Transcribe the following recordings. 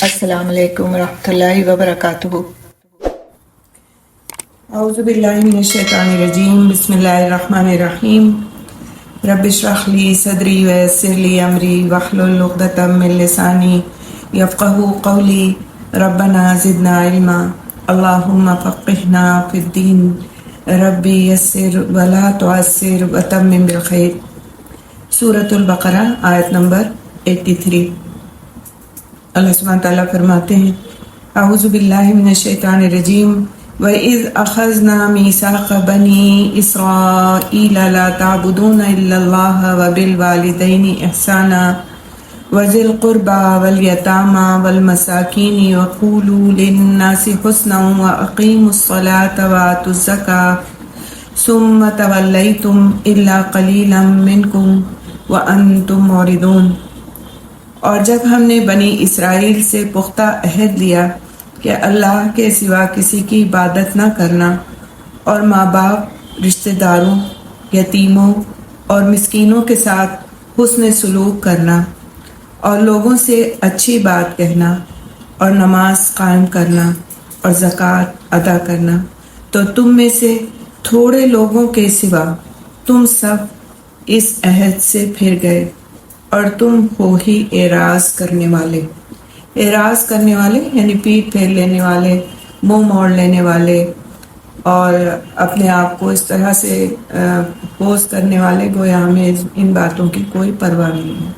السلام علیکم ورحمۃ اللہ وبرکاتہ۔ اعوذ باللہ من الشیطان الرجیم، بسم اللہ الرحمن الرحیم۔ رب اشرح لی صدری ویسر لی امری واحلل عقدۃ من لسانی یفقہوا قولی۔ ربنا زدنا علما، اللہم فقہنا فی الدین، ربی یسر ولا تعسر وتمم بالخیر۔ سورۃ البقرہ آیت نمبر 83۔ اللہ سبحانہ تعالیٰ فرماتے ہیں اعوذ باللہ من الشیطان الرجیم وَإِذْ أَخَذْنَا مِيثَاقَ بَنِي إِسْرَائِيلَ لَا تَعْبُدُونَ إِلَّا اللَّهَ وَبِالْوَالِدَيْنِ إِحْسَانًا وَذِي الْقُرْبَى وَالْيَتَامَى وَالْمَسَاكِينِ وَقُولُوا لِلنَّاسِ حُسْنًا وَأَقِيمُوا الصَّلَاةَ وَآتُوا الزَّكَاةَ ثُمَّ تَوَلَّيْتُمْ إِلَّا قَلِيلًا مِّنكُمْ وَأَنتُمْ مُعْرِضُونَ۔ اور جب ہم نے بنی اسرائیل سے پختہ عہد لیا کہ اللہ کے سوا کسی کی عبادت نہ کرنا، اور ماں باپ، رشتہ داروں، یتیموں اور مسکینوں کے ساتھ حسن سلوک کرنا، اور لوگوں سے اچھی بات کہنا، اور نماز قائم کرنا اور زکوٰۃ ادا کرنا، تو تم میں سے تھوڑے لوگوں کے سوا تم سب اس عہد سے پھر گئے، اور تم ہو ہی اعراض کرنے والے۔ اعراض کرنے والے یعنی پیٹھ پھیر لینے والے، منہ موڑ لینے والے، اور اپنے آپ کو اس طرح سے پوز کرنے والے گویا ہمیں ان باتوں کی کوئی پرواہ نہیں ہے۔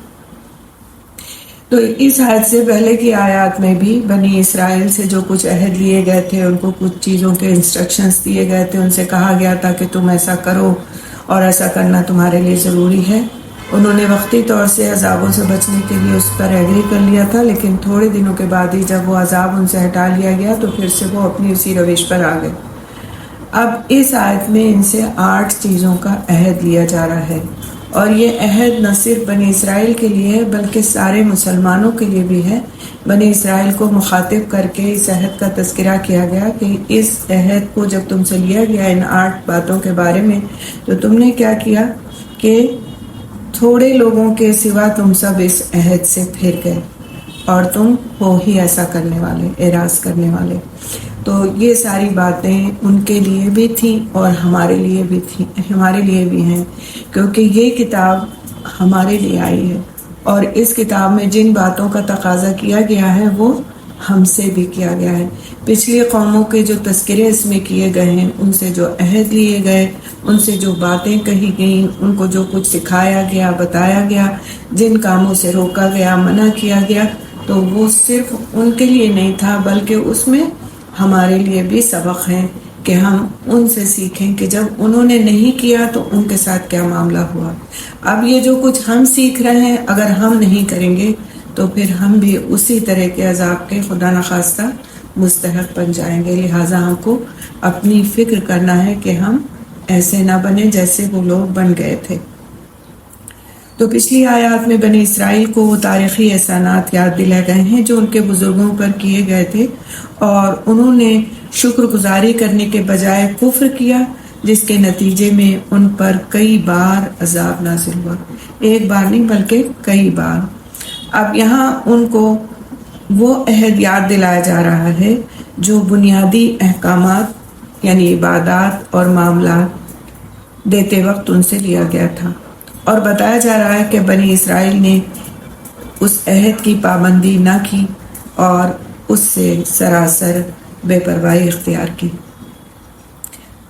تو اس آیت سے پہلے کی آیات میں بھی بنی اسرائیل سے جو کچھ عہد لیے گئے تھے، ان کو کچھ چیزوں کے انسٹرکشنز دیے گئے تھے، ان سے کہا گیا تھا کہ تم ایسا کرو اور ایسا کرنا تمہارے لیے ضروری ہے۔ انہوں نے وقتی طور سے عذابوں سے بچنے کے لیے اس پر ایگری کر لیا تھا، لیکن تھوڑے دنوں کے بعد ہی جب وہ عذاب ان سے ہٹا لیا گیا تو پھر سے وہ اپنی اسی روش پر آ گئے۔ اب اس آیت میں ان سے 8 چیزوں کا عہد لیا جا رہا ہے، اور یہ عہد نہ صرف بنی اسرائیل کے لیے ہے بلکہ سارے مسلمانوں کے لیے بھی ہے۔ بنی اسرائیل کو مخاطب کر کے اس عہد کا تذکرہ کیا گیا کہ اس عہد کو جب تم سے لیا گیا ان 8 باتوں کے بارے میں، تو تم نے کیا کیا کہ تھوڑے لوگوں کے سوا تم سب اس عہد سے پھر گئے، اور تم ہو ہی ایسا کرنے والے، اعراض کرنے والے۔ تو یہ ساری باتیں ان کے لیے بھی تھیں اور ہمارے لیے بھی تھیں، ہمارے لیے بھی ہیں، کیونکہ یہ کتاب ہمارے لیے آئی ہے، اور اس کتاب میں جن باتوں کا تقاضا کیا گیا ہے وہ ہم سے بھی کیا گیا ہے۔ پچھلی قوموں کے جو تذکرے اس میں کیے گئے ہیں، ان سے جو عہد لیے گئے، ان سے جو باتیں کہی گئیں، ان کو جو کچھ سکھایا گیا، بتایا گیا، جن کاموں سے روکا گیا، منع کیا گیا، تو وہ صرف ان کے لیے نہیں تھا بلکہ اس میں ہمارے لیے بھی سبق ہے کہ ہم ان سے سیکھیں کہ جب انہوں نے نہیں کیا تو ان کے ساتھ کیا معاملہ ہوا۔ اب یہ جو کچھ ہم سیکھ رہے ہیں اگر ہم نہیں کریں گے تو پھر ہم بھی اسی طرح کے عذاب کے خدا نخواستہ مستحق بن جائیں گے۔ لہٰذا ہم کو اپنی فکر کرنا ہے کہ ہم ایسے نہ بنیں جیسے وہ لوگ بن گئے تھے۔ تو پچھلی آیات میں بنی اسرائیل کو وہ تاریخی احسانات یاد دلائے گئے ہیں جو ان کے بزرگوں پر کیے گئے تھے، اور انہوں نے شکر گزاری کرنے کے بجائے کفر کیا، جس کے نتیجے میں ان پر کئی بار عذاب نازل ہوا، ایک بار نہیں بلکہ کئی بار۔ اب یہاں ان کو وہ عہد یاد دلایا جا رہا ہے جو بنیادی احکامات یعنی عبادات اور معاملات دیتے وقت ان سے لیا گیا تھا، اور بتایا جا رہا ہے کہ بنی اسرائیل نے اس عہد کی پابندی نہ کی اور اس سے سراسر بے پرواہی اختیار کی۔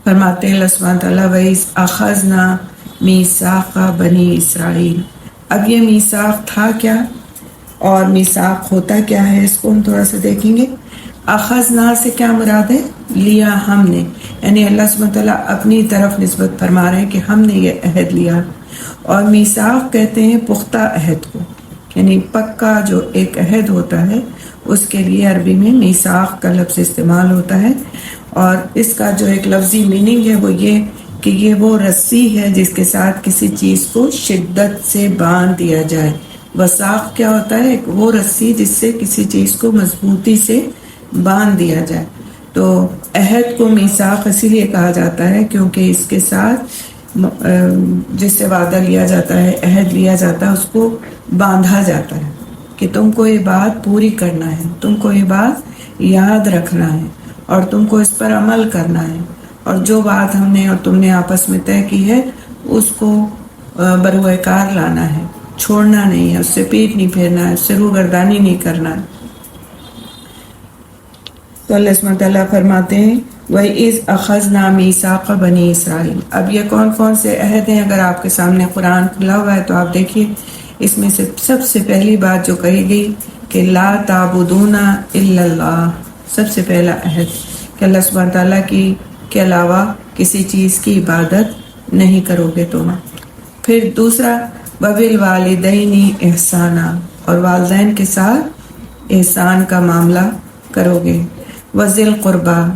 فرماتے ہیں اللہ سبحانہ تعالیٰ وَإِذْ أَخَذْنَا مِيثَاقَ بَنِي إِسْرَائِيلَ۔ اب یہ میثاق تھا کیا اور میثاق ہوتا کیا ہے، اس کو ہم تھوڑا سا دیکھیں گے۔ اخذنا سے کیا مراد ہے؟ لیا ہم نے، یعنی اللہ سبحانہ تعالیٰ اپنی طرف نسبت فرما رہے ہیں کہ ہم نے یہ عہد لیا، اور میثاق کہتے ہیں پختہ عہد کو، یعنی پکا جو ایک عہد ہوتا ہے اس کے لیے عربی میں میثاق کا لفظ استعمال ہوتا ہے، اور اس کا جو ایک لفظی میننگ ہے وہ یہ کہ یہ وہ رسی ہے جس کے ساتھ کسی چیز کو شدت سے باندھ دیا جائے۔ وثاق کیا ہوتا ہے؟ ایک وہ رسی جس سے کسی چیز کو مضبوطی سے باندھ دیا جائے۔ تو عہد کو میثاق اسی لیے کہا جاتا ہے کیونکہ اس کے ساتھ جس سے وعدہ لیا جاتا ہے، عہد لیا جاتا ہے، اس کو باندھا جاتا ہے۔ کہ تم کو یہ بات پوری کرنا ہے، تم کو یہ بات یاد رکھنا ہے اور تم کو اس پر عمل کرنا ہے، اور جو بات ہم نے اور تم نے آپس میں طے کی ہے اس کو بروئے کار لانا ہے، چھوڑنا نہیں ہے، اس سے پیٹ نہیں پھیرنا ہے، اس سے روگردانی نہیں کرنا ہے۔ تو اللہ سبحانہ تعالیٰ فرماتے ہیں وَإِذْ أَخَذْنَا مِيثَاقَ بَنِي إِسْرَائِيلَ۔ اب یہ کون کون سے عہد ہیں؟ اگر آپ کے سامنے قرآن کھلا ہوا ہے تو آپ دیکھیے، اس میں سے سب سے پہلی بات جو کہی گئی کہ لا تعبدون الا اللہ، سب سے پہلا عہد کہ اللہ سبحانہ تعالیٰ کی کے علاوہ کسی چیز کی عبادت نہیں کرو گے تم۔ پھر دوسرا وَبِالْوَالِدَيْنِ إِحْسَانًا، اور والدین کے ساتھ احسان کا معاملہ کرو گے۔ وَذِي الْقُرْبَى،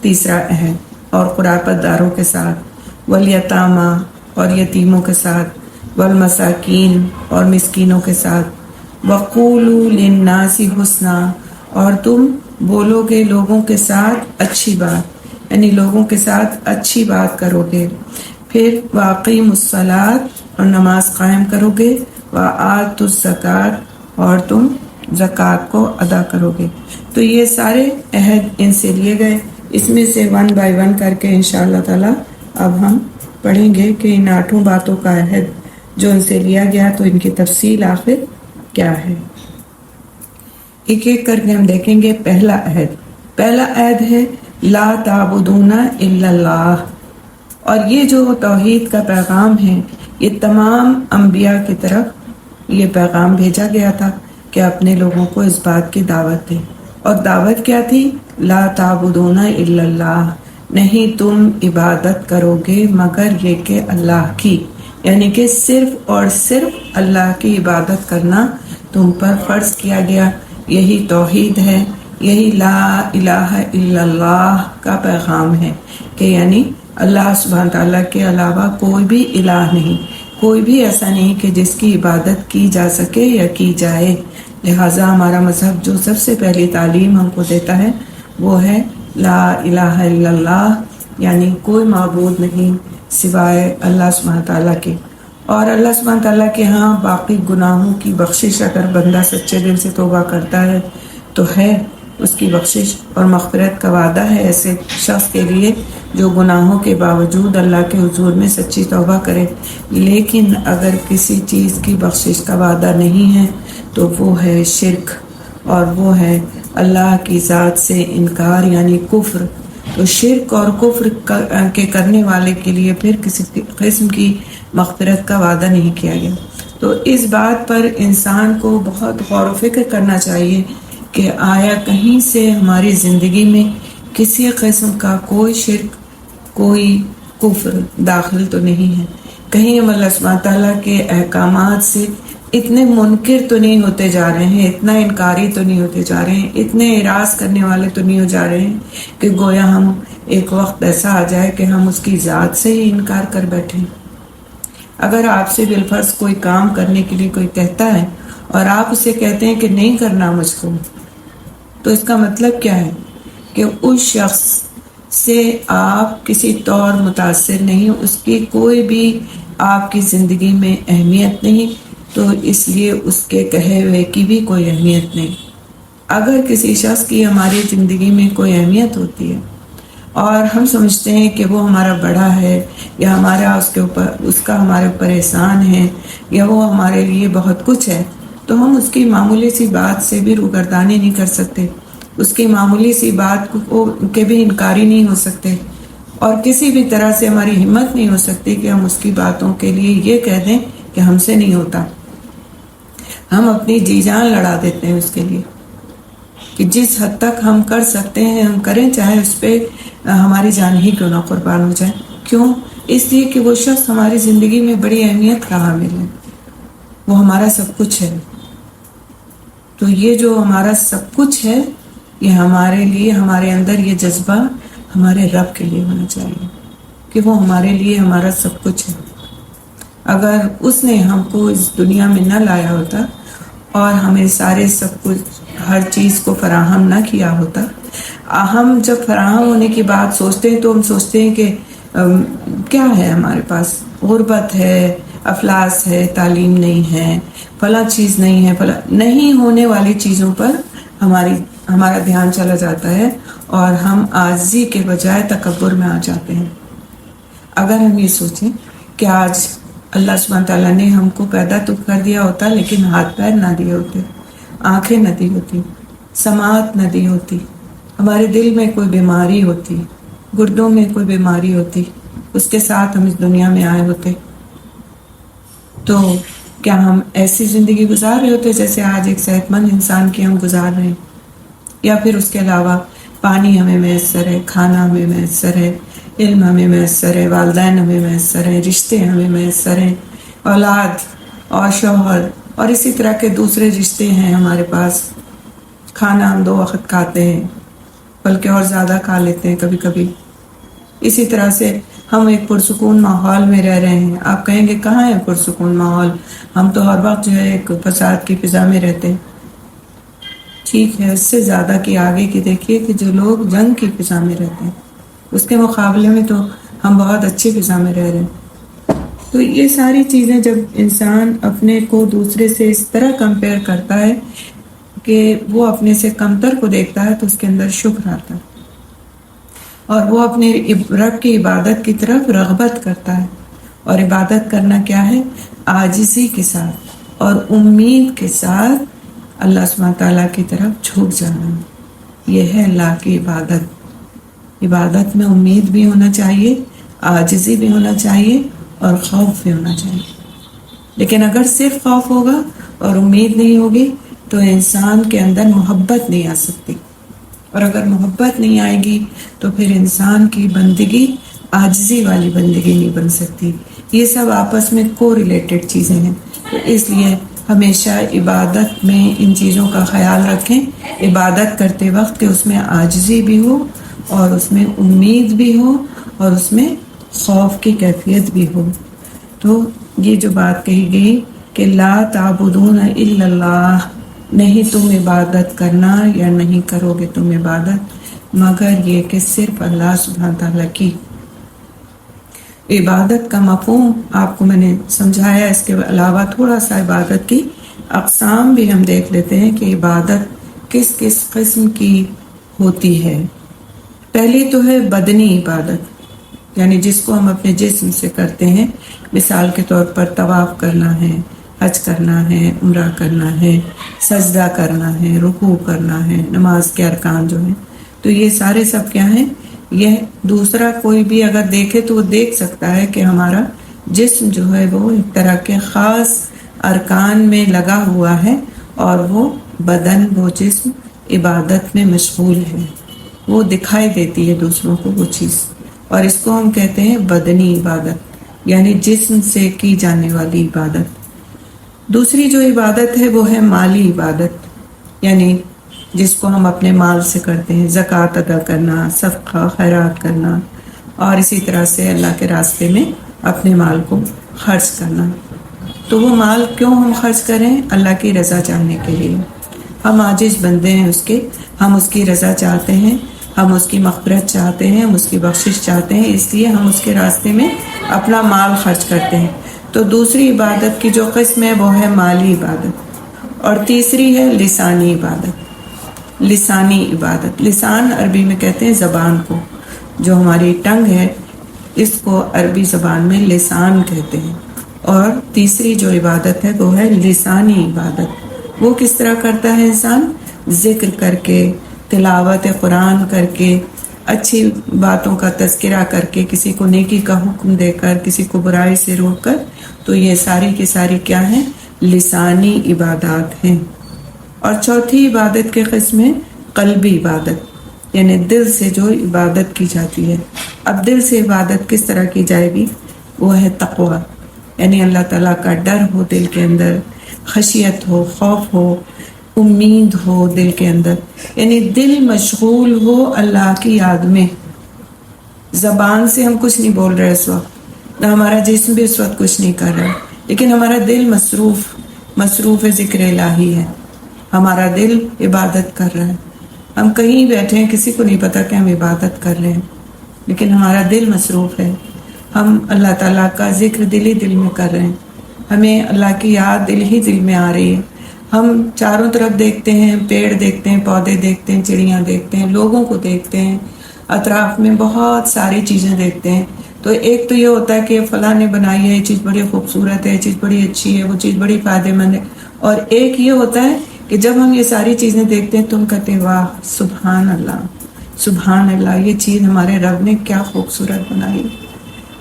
تیسرا عہد، اور قرابت داروں کے ساتھ، والیتامى، اور یتیموں کے ساتھ، والمساکین، اور مسکینوں کے ساتھ، وَقُولُوا لِلنَّاسِ حُسْنًا، اور تم بولو گے لوگوں کے ساتھ اچھی بات، یعنی لوگوں کے ساتھ اچھی بات کرو گے۔ پھر وَأَقِیمُوا الصَّلَاةَ، اور نماز قائم کرو گے، وَآتُوا الزَّکَاةَ، اور تم زکوٰۃ کو ادا کرو گے۔ تو یہ سارے عہد ان سے لیے گئے، اس میں سے ون بائی ون کر کے انشاءاللہ تعالیٰ اب ہم پڑھیں گے کہ ان 8 باتوں کا عہد جو ان سے لیا گیا تو ان کی تفصیل آخر کیا ہے۔ ایک ایک کر کے ہم دیکھیں گے۔ پہلا عہد ہے لا تعبدون الا اللہ، اور یہ جو توحید کا پیغام ہے یہ تمام انبیاء کی طرف یہ پیغام بھیجا گیا تھا کہ اپنے لوگوں کو اس بات کی دعوت دیں، اور دعوت کیا تھی؟ لا تعبدون الا اللہ، نہیں تم عبادت کرو گے مگر یہ کہ اللہ کی، یعنی کہ صرف اور صرف اللہ کی عبادت کرنا تم پر فرض کیا گیا۔ یہی توحید ہے، یہی لا الہ الا اللہ کا پیغام ہے کہ یعنی اللہ سبحانہ تعالیٰ کے علاوہ کوئی بھی الہ نہیں، کوئی بھی ایسا نہیں کہ جس کی عبادت کی جا سکے یا کی جائے۔ لہٰذا ہمارا مذہب جو سب سے پہلی تعلیم ہم کو دیتا ہے وہ ہے لا الہ الا اللہ، یعنی کوئی معبود نہیں سوائے اللہ سبحانہ تعالیٰ کے۔ اور اللہ سبحانہ تعالیٰ کے ہاں باقی گناہوں کی بخشش اگر بندہ سچے دل سے توبہ کرتا ہے تو ہے، اس کی بخشش اور مغفرت کا وعدہ ہے ایسے شخص کے لیے جو گناہوں کے باوجود اللہ کے حضور میں سچی توبہ کرے۔ لیکن اگر کسی چیز کی بخشش کا وعدہ نہیں ہے تو وہ ہے شرک، اور وہ ہے اللہ کی ذات سے انکار یعنی کفر۔ تو شرک اور کفر کے کرنے والے کے لیے پھر کسی قسم کی مغفرت کا وعدہ نہیں کیا گیا۔ تو اس بات پر انسان کو بہت غور و فکر کرنا چاہیے کہ آیا کہیں سے ہماری زندگی میں کسی قسم کا کوئی شرک، کوئی کفر داخل تو نہیں ہے؟ کہیں ہم اللہ سبحانہ تعالیٰ کے احکامات سے اتنے منکر تو نہیں ہوتے جا رہے ہیں، اتنا انکاری تو نہیں ہوتے جا رہے ہیں، اتنے اعراض کرنے والے تو نہیں ہو جا رہے ہیں کہ گویا ہم ایک وقت ایسا آ جائے کہ ہم اس کی ذات سے ہی انکار کر بیٹھیں۔ اگر آپ سے بالفرض کوئی کام کرنے کے لیے کوئی کہتا ہے اور آپ اسے کہتے ہیں کہ نہیں کرنا مجھ کو، تو اس کا مطلب کیا ہے کہ اس شخص سے آپ کسی طور متاثر نہیں، اس کی کوئی بھی آپ کی زندگی میں اہمیت نہیں، تو اس لیے اس کے کہے ہوئے کی بھی کوئی اہمیت نہیں۔ اگر کسی شخص کی ہماری زندگی میں کوئی اہمیت ہوتی ہے اور ہم سمجھتے ہیں کہ وہ ہمارا بڑا ہے یا ہمارا اس کا ہمارے اوپر احسان ہے یا وہ ہمارے لیے بہت کچھ ہے، تو ہم اس کی معمولی سی بات سے بھی روگردانی نہیں کر سکتے، اس کی معمولی سی بات کے بھی انکاری نہیں ہو سکتے، اور کسی بھی طرح سے ہماری ہمت نہیں ہو سکتی کہ ہم اس کی باتوں کے لیے یہ کہہ دیں کہ ہم سے نہیں ہوتا۔ ہم اپنی جی جان لڑا دیتے ہیں اس کے لیے کہ جس حد تک ہم کر سکتے ہیں ہم کریں، چاہے اس پہ ہماری جان ہی کیوں نہ قربان ہو جائے۔ کیوں؟ اس لیے کہ وہ شخص ہماری زندگی میں بڑی اہمیت کا حامل ہے، وہ ہمارا سب کچھ ہے۔ تو یہ جو ہمارا سب کچھ ہے یہ ہمارے لیے، ہمارے اندر یہ جذبہ ہمارے رب کے لیے ہونا چاہیے کہ وہ ہمارے لیے ہمارا سب کچھ ہے۔ اگر اس نے ہم کو اس دنیا میں نہ لایا ہوتا اور ہمیں سارے سب کچھ ہر چیز کو فراہم نہ کیا ہوتا، ہم جب فراہم ہونے کی بات سوچتے ہیں تو ہم سوچتے ہیں کہ کیا ہے ہمارے پاس، غربت ہے، افلاس ہے، تعلیم نہیں ہے، فلاں چیز نہیں ہے، فلاں نہیں ہونے والی چیزوں پر ہمارا دھیان چلا جاتا ہے اور ہم عاجزی کے بجائے تکبر میں آ جاتے ہیں۔ اگر ہم یہ سوچیں کہ آج اللہ سبحانہ تعالیٰ نے ہم کو پیدا تو کر دیا ہوتا لیکن ہاتھ پیر نہ دیے ہوتے، آنکھیں نہ دی ہوتی، سماعت نہ دی ہوتی، ہمارے دل میں کوئی بیماری ہوتی، گردوں میں کوئی بیماری ہوتی، اس کے ساتھ ہم اس دنیا میں آئے ہوتے، تو کیا ہم ایسی زندگی گزار رہے ہوتے جیسے آج ایک صحت مند انسان کی ہم گزار رہے ہیں؟ یا پھر اس کے علاوہ پانی ہمیں میسر ہے، کھانا ہمیں میسر ہے، علم ہمیں میسر ہے، والدین ہمیں میسر ہیں، رشتے ہمیں میسر ہیں، اولاد اور شوہر اور اسی طرح کے دوسرے رشتے ہیں ہمارے پاس، کھانا ہم 2 وقت کھاتے ہیں بلکہ اور زیادہ کھا لیتے ہیں کبھی کبھی، اسی طرح سے ہم ایک پرسکون ماحول میں رہ رہے ہیں۔ آپ کہیں گے کہاں ہے پرسکون ماحول، ہم تو ہر وقت جو ہے ایک فساد کی فضا میں رہتے ہیں۔ ٹھیک ہے، اس سے زیادہ کی آگے کی دیکھیے کہ جو لوگ جنگ کی فضا میں رہتے ہیں، اس کے مقابلے میں تو ہم بہت اچھی فضا میں رہ رہے ہیں۔ تو یہ ساری چیزیں جب انسان اپنے کو دوسرے سے اس طرح کمپیئر کرتا ہے کہ وہ اپنے سے کمتر کو دیکھتا ہے تو اس کے اندر شکر آتا ہے اور وہ اپنے رب کی عبادت کی طرف رغبت کرتا ہے۔ اور عبادت کرنا کیا ہے؟ عاجزی کے ساتھ اور امید کے ساتھ اللہ سبحانہ تعالیٰ کی طرف جھک جانا، یہ ہے اللہ کی عبادت۔ عبادت میں امید بھی ہونا چاہیے، عاجزی بھی ہونا چاہیے اور خوف بھی ہونا چاہیے۔ لیکن اگر صرف خوف ہوگا اور امید نہیں ہوگی تو انسان کے اندر محبت نہیں آ سکتی، اور اگر محبت نہیں آئے گی تو پھر انسان کی بندگی عاجزی والی بندگی نہیں بن سکتی۔ یہ سب آپس میں کو ریلیٹڈ چیزیں ہیں، تو اس لیے ہمیشہ عبادت میں ان چیزوں کا خیال رکھیں، عبادت کرتے وقت کہ اس میں عاجزی بھی ہو اور اس میں امید بھی ہو اور اس میں خوف کی کیفیت بھی ہو۔ تو یہ جو بات کہی گئی کہ لا تعبدون الا اللہ، نہیں تم عبادت کرنا یا نہیں کرو گے تم عبادت مگر یہ کہ صرف اللہ سبحانہ تعالیٰ کی۔ عبادت کا مفہوم آپ کو میں نے سمجھایا، اس کے علاوہ تھوڑا سا عبادت کی اقسام بھی ہم دیکھ لیتے ہیں کہ عبادت کس کس قسم کی ہوتی ہے۔ پہلی تو ہے بدنی عبادت، یعنی جس کو ہم اپنے جسم سے کرتے ہیں، مثال کے طور پر طواف کرنا ہے، حج کرنا ہے، عمرہ کرنا ہے، سجدہ کرنا ہے، رکوع کرنا ہے، نماز کے ارکان جو ہیں، تو یہ سارے سب کیا ہیں؟ یہ دوسرا کوئی بھی اگر دیکھے تو وہ دیکھ سکتا ہے کہ ہمارا جسم جو ہے وہ ایک طرح کے خاص ارکان میں لگا ہوا ہے اور وہ بدن، وہ جسم عبادت میں مشغول ہے، وہ دکھائی دیتی ہے دوسروں کو وہ چیز، اور اس کو ہم کہتے ہیں بدنی عبادت، یعنی جسم سے کی جانے والی عبادت۔ دوسری جو عبادت ہے وہ ہے مالی عبادت، یعنی جس کو ہم اپنے مال سے کرتے ہیں، زکوٰۃ ادا کرنا، صدقہ خیرات کرنا، اور اسی طرح سے اللہ کے راستے میں اپنے مال کو خرچ کرنا۔ تو وہ مال کیوں ہم خرچ کریں؟ اللہ کی رضا چاہنے کے لیے۔ ہم عاجز بندے ہیں اس کے، ہم اس کی رضا چاہتے ہیں، ہم اس کی مغفرت چاہتے ہیں، ہم اس کی بخشش چاہتے ہیں، اس لیے ہم اس کے راستے میں اپنا مال خرچ کرتے ہیں۔ تو دوسری عبادت کی جو قسم ہے وہ ہے مالی عبادت، اور تیسری ہے لسانی عبادت۔ لسانی عبادت، لسان عربی میں کہتے ہیں زبان کو، جو ہماری ٹنگ ہے اس کو عربی زبان میں لسان کہتے ہیں۔ اور تیسری جو عبادت ہے وہ ہے لسانی عبادت۔ وہ کس طرح کرتا ہے انسان؟ ذکر کر کے، تلاوت قرآن کر کے، اچھی باتوں کا تذکرہ کر کے، کسی کو نیکی کا حکم دے کر، کسی کو برائی سے روک کر، تو یہ ساری کی ساری کیا ہیں؟ لسانی عبادات ہیں۔ اور چوتھی عبادت کے قسم ہے قلبی عبادت، یعنی دل سے جو عبادت کی جاتی ہے۔ اب دل سے عبادت کس طرح کی جائے گی؟ وہ ہے تقوی، یعنی اللہ تعالیٰ کا ڈر ہو دل کے اندر، خشیت ہو، خوف ہو، امید ہو دل کے اندر، یعنی دل مشغول ہو اللہ کی یاد میں۔ زبان سے ہم کچھ نہیں بول رہے اس وقت، نہ ہمارا جسم بھی اس وقت کچھ نہیں کر رہا، لیکن ہمارا دل مصروف ذکر الہی ہے، ہمارا دل عبادت کر رہا ہے۔ ہم کہیں بیٹھے ہیں، کسی کو نہیں پتا کہ ہم عبادت کر رہے ہیں، لیکن ہمارا دل مصروف ہے، ہم اللہ تعالیٰ کا ذکر دل ہی دل میں کر رہے ہیں۔ ہمیں اللہ کی یاد دل ہی دل میں آ رہی ہے. ہم چاروں طرف دیکھتے ہیں، پیڑ دیکھتے ہیں، پودے دیکھتے ہیں، چڑیاں دیکھتے ہیں، لوگوں کو دیکھتے ہیں، اطراف میں بہت ساری چیزیں دیکھتے ہیں. تو ایک تو یہ ہوتا ہے کہ فلاں نے بنائی ہے، یہ چیز بڑی خوبصورت ہے، یہ چیز بڑی اچھی ہے، وہ چیز بڑی فائدہ مند ہے. اور ایک یہ ہوتا ہے کہ جب ہم یہ ساری چیزیں دیکھتے ہیں تو ہم کہتے ہیں واہ سبحان اللہ، سبحان اللہ، یہ چیز ہمارے رب نے کیا خوبصورت بنائی.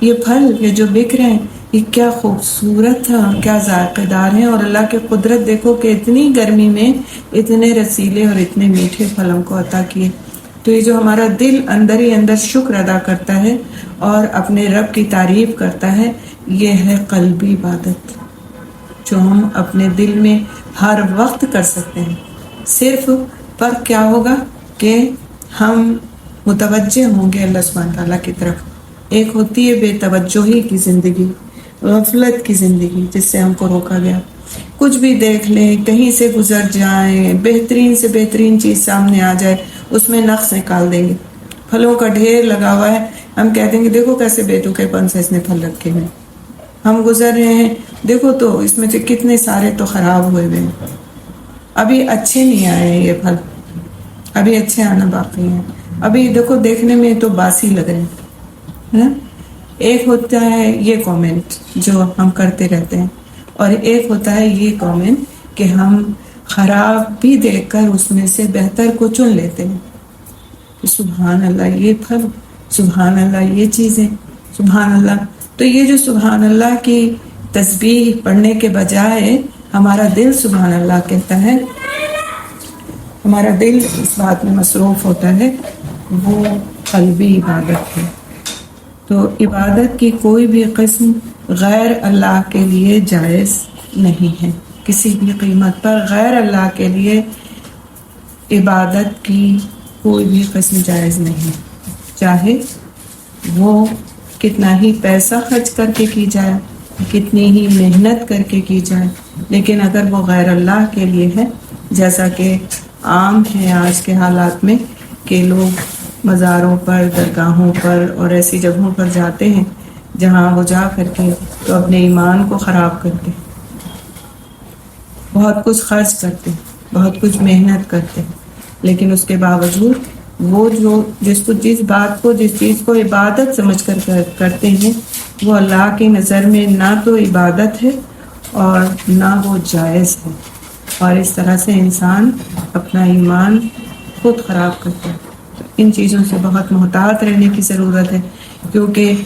یہ پھل یہ جو بک رہے ہیں یہ کیا خوبصورت ہے، کیا ذائقہ دار ہیں. اور اللہ کی قدرت دیکھو کہ اتنی گرمی میں اتنے رسیلے اور اتنے میٹھے پھلوں کو عطا کیے. تو یہ جو ہمارا دل اندر ہی اندر شکر ادا کرتا ہے اور اپنے رب کی تعریف کرتا ہے، یہ ہے قلبی عبادت جو ہم اپنے دل میں ہر وقت کر سکتے ہیں. صرف فرق کیا ہوگا کہ ہم متوجہ ہوں گے اللہ سبحانہ تعالیٰ کی طرف. ایک ہوتی ہے بے توجہی کی زندگی، غفلت کی زندگی، جس سے ہم کو روکا گیا. کچھ بھی دیکھ لیں، کہیں سے گزر جائیں، بہترین سے بہترین چیز سامنے آ جائے، اس میں نقص نکال دیں گے. پھلوں کا ڈھیر لگا ہوا ہے، ہم کہہ دیں گے دیکھو کیسے بے تکے پن سے اس نے پھل رکھے ہوئے. ہم گزر رہے ہیں، دیکھو تو اس میں سے کتنے سارے تو خراب ہوئے ہوئے ہیں، ابھی اچھے نہیں آئے ہیں، یہ پھل ابھی اچھے آنا باقی ہیں، ابھی دیکھو دیکھنے میں تو باسی لگ رہے ہیں. ایک ہوتا ہے یہ کامنٹ جو ہم کرتے رہتے ہیں، اور ایک ہوتا ہے یہ کامنٹ کہ ہم خراب بھی دیکھ کر اس میں سے بہتر کو چن لیتے ہیں. سبحان اللہ یہ پھل، سبحان اللہ یہ چیزیں، سبحان اللہ. تو یہ جو سبحان اللہ کی تسبیح پڑھنے کے بجائے ہمارا دل سبحان اللہ کہتا ہے، ہمارا دل اس بات میں مصروف ہوتا ہے، وہ قلبی عبادت ہے. تو عبادت کی کوئی بھی قسم غیر اللہ کے لیے جائز نہیں ہے. کسی بھی قیمت پر غیر اللہ کے لیے عبادت کی کوئی بھی قسم جائز نہیں، چاہے وہ کتنا ہی پیسہ خرچ کر کے کی جائے، کتنی ہی محنت کر کے کی جائے. لیکن اگر وہ غیر اللہ کے لیے ہے، جیسا کہ عام ہے آج کے حالات میں کہ لوگ مزاروں پر، درگاہوں پر اور ایسی جگہوں پر جاتے ہیں جہاں وہ جا کر کے تو اپنے ایمان کو خراب کرتے، بہت کچھ خرچ کرتے، بہت کچھ محنت کرتے، لیکن اس کے باوجود وہ جو جس بات کو، جس چیز کو عبادت سمجھ کر کرتے ہیں، وہ اللہ کی نظر میں نہ تو عبادت ہے اور نہ وہ جائز ہے. اور اس طرح سے انسان اپنا ایمان خود خراب کرتا ہے. ان چیزوں سے بہت محتاط رہنے کی ضرورت ہے، کیونکہ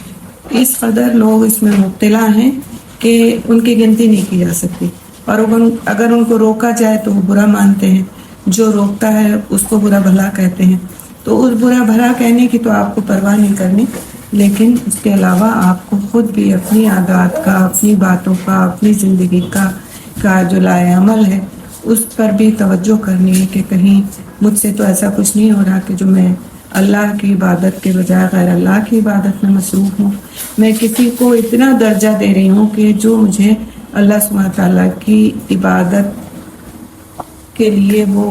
اس قدر لوگ اس میں مبتلا ہیں کہ ان کی گنتی نہیں کی جا سکتی. اور اگر ان کو روکا جائے تو وہ برا مانتے ہیں، جو روکتا ہے اس کو برا بھلا کہتے ہیں. تو اس برا بھلا کہنے کی تو آپ کو پرواہ نہیں کرنی، لیکن اس کے علاوہ آپ کو خود بھی اپنی عادات کا، اپنی باتوں کا، اپنی زندگی کا جو لائے عمل ہے اس پر بھی توجہ کرنی ہے کہ کہیں مجھ سے تو ایسا کچھ نہیں ہو رہا کہ جو میں اللہ کی عبادت کے بجائے غیر اللہ کی عبادت میں مصروف ہوں. میں کسی کو اتنا درجہ دے رہی ہوں کہ جو مجھے اللہ سبحانہ تعالیٰ کی عبادت کے لیے وہ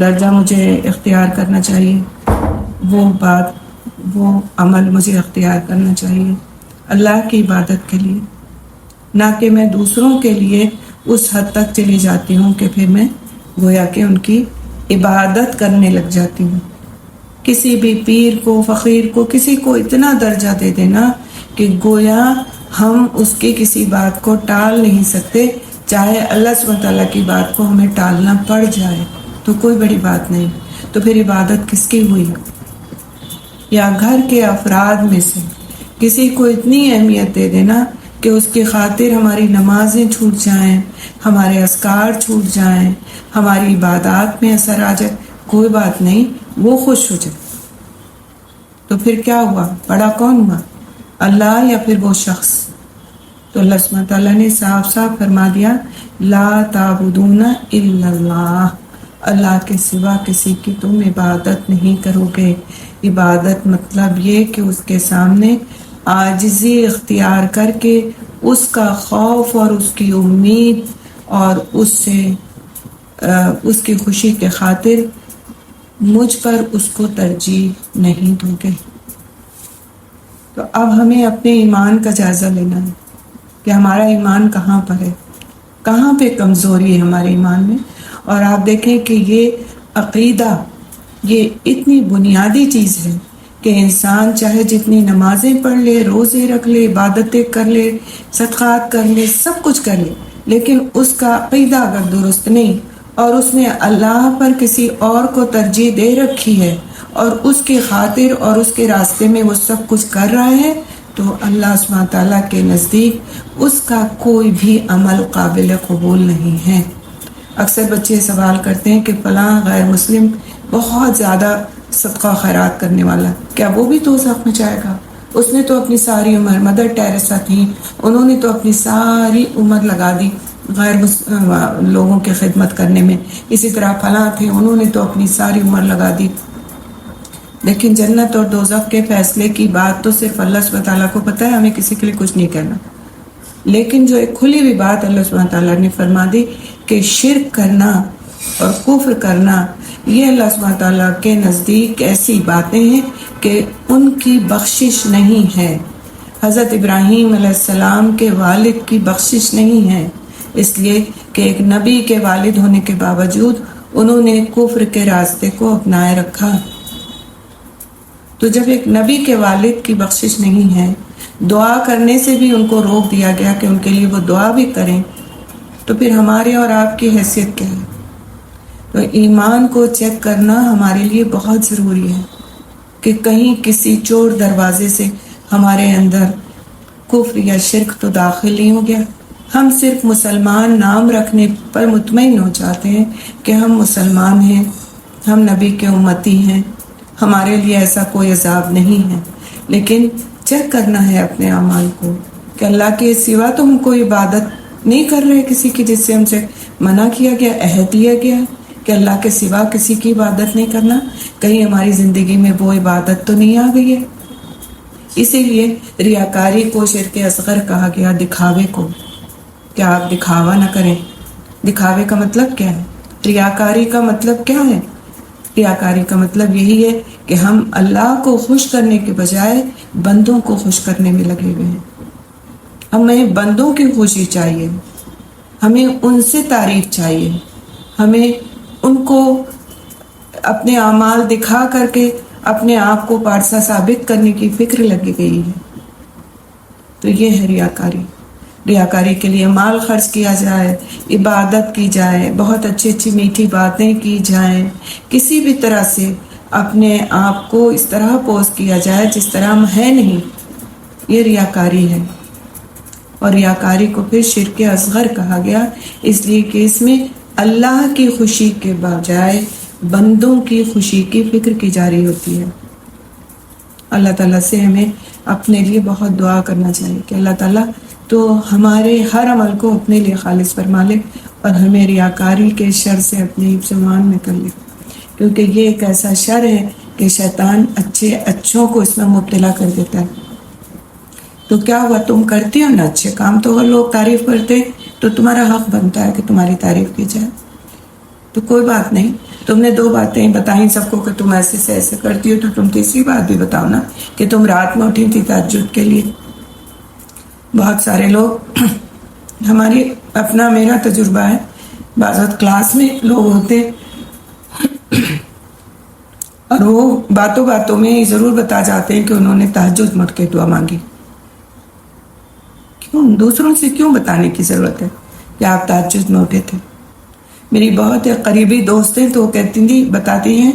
درجہ مجھے اختیار کرنا چاہیے، وہ بات، وہ عمل مجھے اختیار کرنا چاہیے اللہ کی عبادت کے لیے، نہ کہ میں دوسروں کے لیے اس حد تک چلی جاتی ہوں کہ پھر میں گویا کہ ان کی عبادت کرنے لگ جاتی ہوں. کسی بھی پیر کو، فقیر کو، کسی کو اتنا درجہ دے دینا کہ گویا ہم اس کی کسی بات کو ٹال نہیں سکتے، چاہے اللہ سبحانہ تعالیٰ کی بات کو ہمیں ٹالنا پڑ جائے تو کوئی بڑی بات نہیں. تو پھر عبادت کس کی ہوئی؟ یا گھر کے افراد میں سے کسی کو اتنی اہمیت دے دینا کہ اس کی خاطر ہماری نمازیں چھوٹ جائیں، ہمارے اذکار چھوٹ جائیں، ہماری عبادات میں اثر آ جائے، کوئی بات نہیں، وہ خوش ہو جائے. تو پھر کیا ہوا؟ بڑا کون ہوا؟ اللہ یا پھر وہ شخص؟ تو اللہ سبحانہ تعالیٰ نے صاف صاف فرما دیا لا تعبدون الا اللہ، اللہ کے سوا کسی کی تم عبادت نہیں کرو گے. عبادت مطلب یہ کہ اس کے سامنے عاجزی اختیار کر کے اس کا خوف اور اس کی امید اور اس سے اس کی خوشی کے خاطر مجھ پر اس کو ترجیح نہیں دوں گے. تو اب ہمیں اپنے ایمان کا جائزہ لینا ہے. کہ ہمارا ایمان کہاں پر ہے، کہاں پہ کمزوری ہے ہمارے ایمان میں. اور آپ دیکھیں کہ یہ عقیدہ یہ اتنی بنیادی چیز ہے کہ انسان چاہے جتنی نمازیں پڑھ لے، روزے رکھ لے، عبادتیں کر لے، صدقات کر لے، سب کچھ کر لے، لیکن اس کا عقیدہ اگر درست نہیں اور اس نے اللہ پر کسی اور کو ترجیح دے رکھی ہے اور اس کی خاطر اور اس کے راستے میں وہ سب کچھ کر رہا ہے، تو اللہ سبحانہ تعالیٰ کے نزدیک اس کا کوئی بھی عمل قابل قبول نہیں ہے. اکثر بچے سوال کرتے ہیں کہ فلاں غیر مسلم بہت زیادہ صدقہ خیرات کرنے والا، کیا وہ بھی دوزخ میں جائے گا؟ اس نے تو اپنی ساری عمر، مدر ٹیریسا تھیں، انہوں نے تو اپنی ساری عمر لگا دی غیر لوگوں کی خدمت کرنے میں. اسی طرح فلاں تھے، انہوں نے تو اپنی ساری عمر لگا دی. لیکن جنت اور دوزخ کے فیصلے کی بات تو صرف اللہ سبحانہ تعالیٰ کو پتہ ہے، ہمیں کسی کے لیے کچھ نہیں کہنا. لیکن جو ایک کھلی ہوئی بات اللہ سبحانہ تعالیٰ نے فرما دی کہ شرک کرنا اور کفر کرنا یہ اللہ سبحانہ تعالیٰ کے نزدیک ایسی باتیں ہیں کہ ان کی بخشش نہیں ہے. حضرت ابراہیم علیہ السلام کے والد کی بخشش نہیں ہے، اس لیے کہ ایک نبی کے والد ہونے کے باوجود انہوں نے کفر کے راستے کو اپنائے رکھا. تو جب ایک نبی کے والد کی بخشش نہیں ہے، دعا کرنے سے بھی ان کو روک دیا گیا کہ ان کے لیے وہ دعا بھی کریں، تو پھر ہمارے اور آپ کی حیثیت کیا ہے؟ تو ایمان کو چیک کرنا ہمارے لیے بہت ضروری ہے کہ کہیں کسی چور دروازے سے ہمارے اندر کفر یا شرک تو داخل نہیں ہو گیا. ہم صرف مسلمان نام رکھنے پر مطمئن ہو جاتے ہیں کہ ہم مسلمان ہیں، ہم نبی کے امتی ہیں، ہمارے لیے ایسا کوئی عذاب نہیں ہے. لیکن چیک کرنا ہے اپنے اعمال کو کہ اللہ کے سوا تو ہم کوئی عبادت نہیں کر رہے کسی کی، جس سے ہم سے منع کیا گیا، عہد لیا گیا کہ اللہ کے سوا کسی کی عبادت نہیں کرنا. کہیں ہماری زندگی میں وہ عبادت تو نہیں آ گئی ہے. اسی لیے ریاکاری کو شرک اصغر کہا گیا، دکھاوے کو. کیا آپ دکھاوا نہ کریں. دکھاوے کا مطلب کیا ہے؟ ریاکاری کا مطلب کیا ہے؟ ریاکاری کا مطلب یہی ہے کہ ہم اللہ کو خوش کرنے کے بجائے بندوں کو خوش کرنے میں لگے ہوئے ہیں. ہمیں بندوں کی خوشی چاہیے، ہمیں ان سے تعریف چاہیے، ہمیں ان کو اپنے اعمال دکھا کر کے اپنے آپ کو پارسا ثابت کرنے کی فکر لگی گئی ہے. تو یہ ہے ریاکاری. ریاکاری کے لیے مال خرچ کیا جائے، عبادت کی جائے، بہت اچھی اچھی میٹھی باتیں کی جائیں، کسی بھی طرح سے اپنے آپ کو اس طرح پوز کیا جائے جس طرح ہم ہیں نہیں، یہ ریاکاری ہے. اور ریاکاری کو پھر شرک اصغر کہا گیا، اس لیے کہ اس میں اللہ کی خوشی کے بجائے بندوں کی خوشی کی فکر کی جا رہی ہوتی ہے. اللہ تعالیٰ سے ہمیں اپنے لیے بہت دعا کرنا چاہیے کہ اللہ تعالیٰ تو ہمارے ہر عمل کو اپنے لیے خالص فرما لے اور ہمیں ریاکاری کے شر سے اپنے حفظ میں کر لے، کیونکہ یہ ایک ایسا شر ہے کہ شیطان اچھوں کو اس میں مبتلا کر دیتا ہے. تو کیا ہوا، تم کرتی ہو نا اچھے کام، تو اگر لوگ تعریف کرتے تو تمہارا حق بنتا ہے کہ تمہاری تعریف کی جائے. تو کوئی بات نہیں، تم نے 2 باتیں بتائیں سب کو کہ تم ایسے سے ایسے کرتی ہو، تو تم تیسری بات بھی بتاؤ نا کہ تم رات میں اٹھی تھی تہجد کے لیے. بہت سارے لوگ ہماری اپنا میرا تجربہ ہے، بعض وقت کلاس میں لوگ ہوتے اور وہ باتوں باتوں میں ضرور بتا جاتے ہیں کہ انہوں نے تہجد میں اٹھ کے دعا مانگی. کیوں؟ دوسروں سے کیوں بتانے کی ضرورت ہے کہ آپ تہجد میں اٹھے تھے؟ میری بہت قریبی دوست ہیں تو وہ کہتی تھی، بتاتی ہیں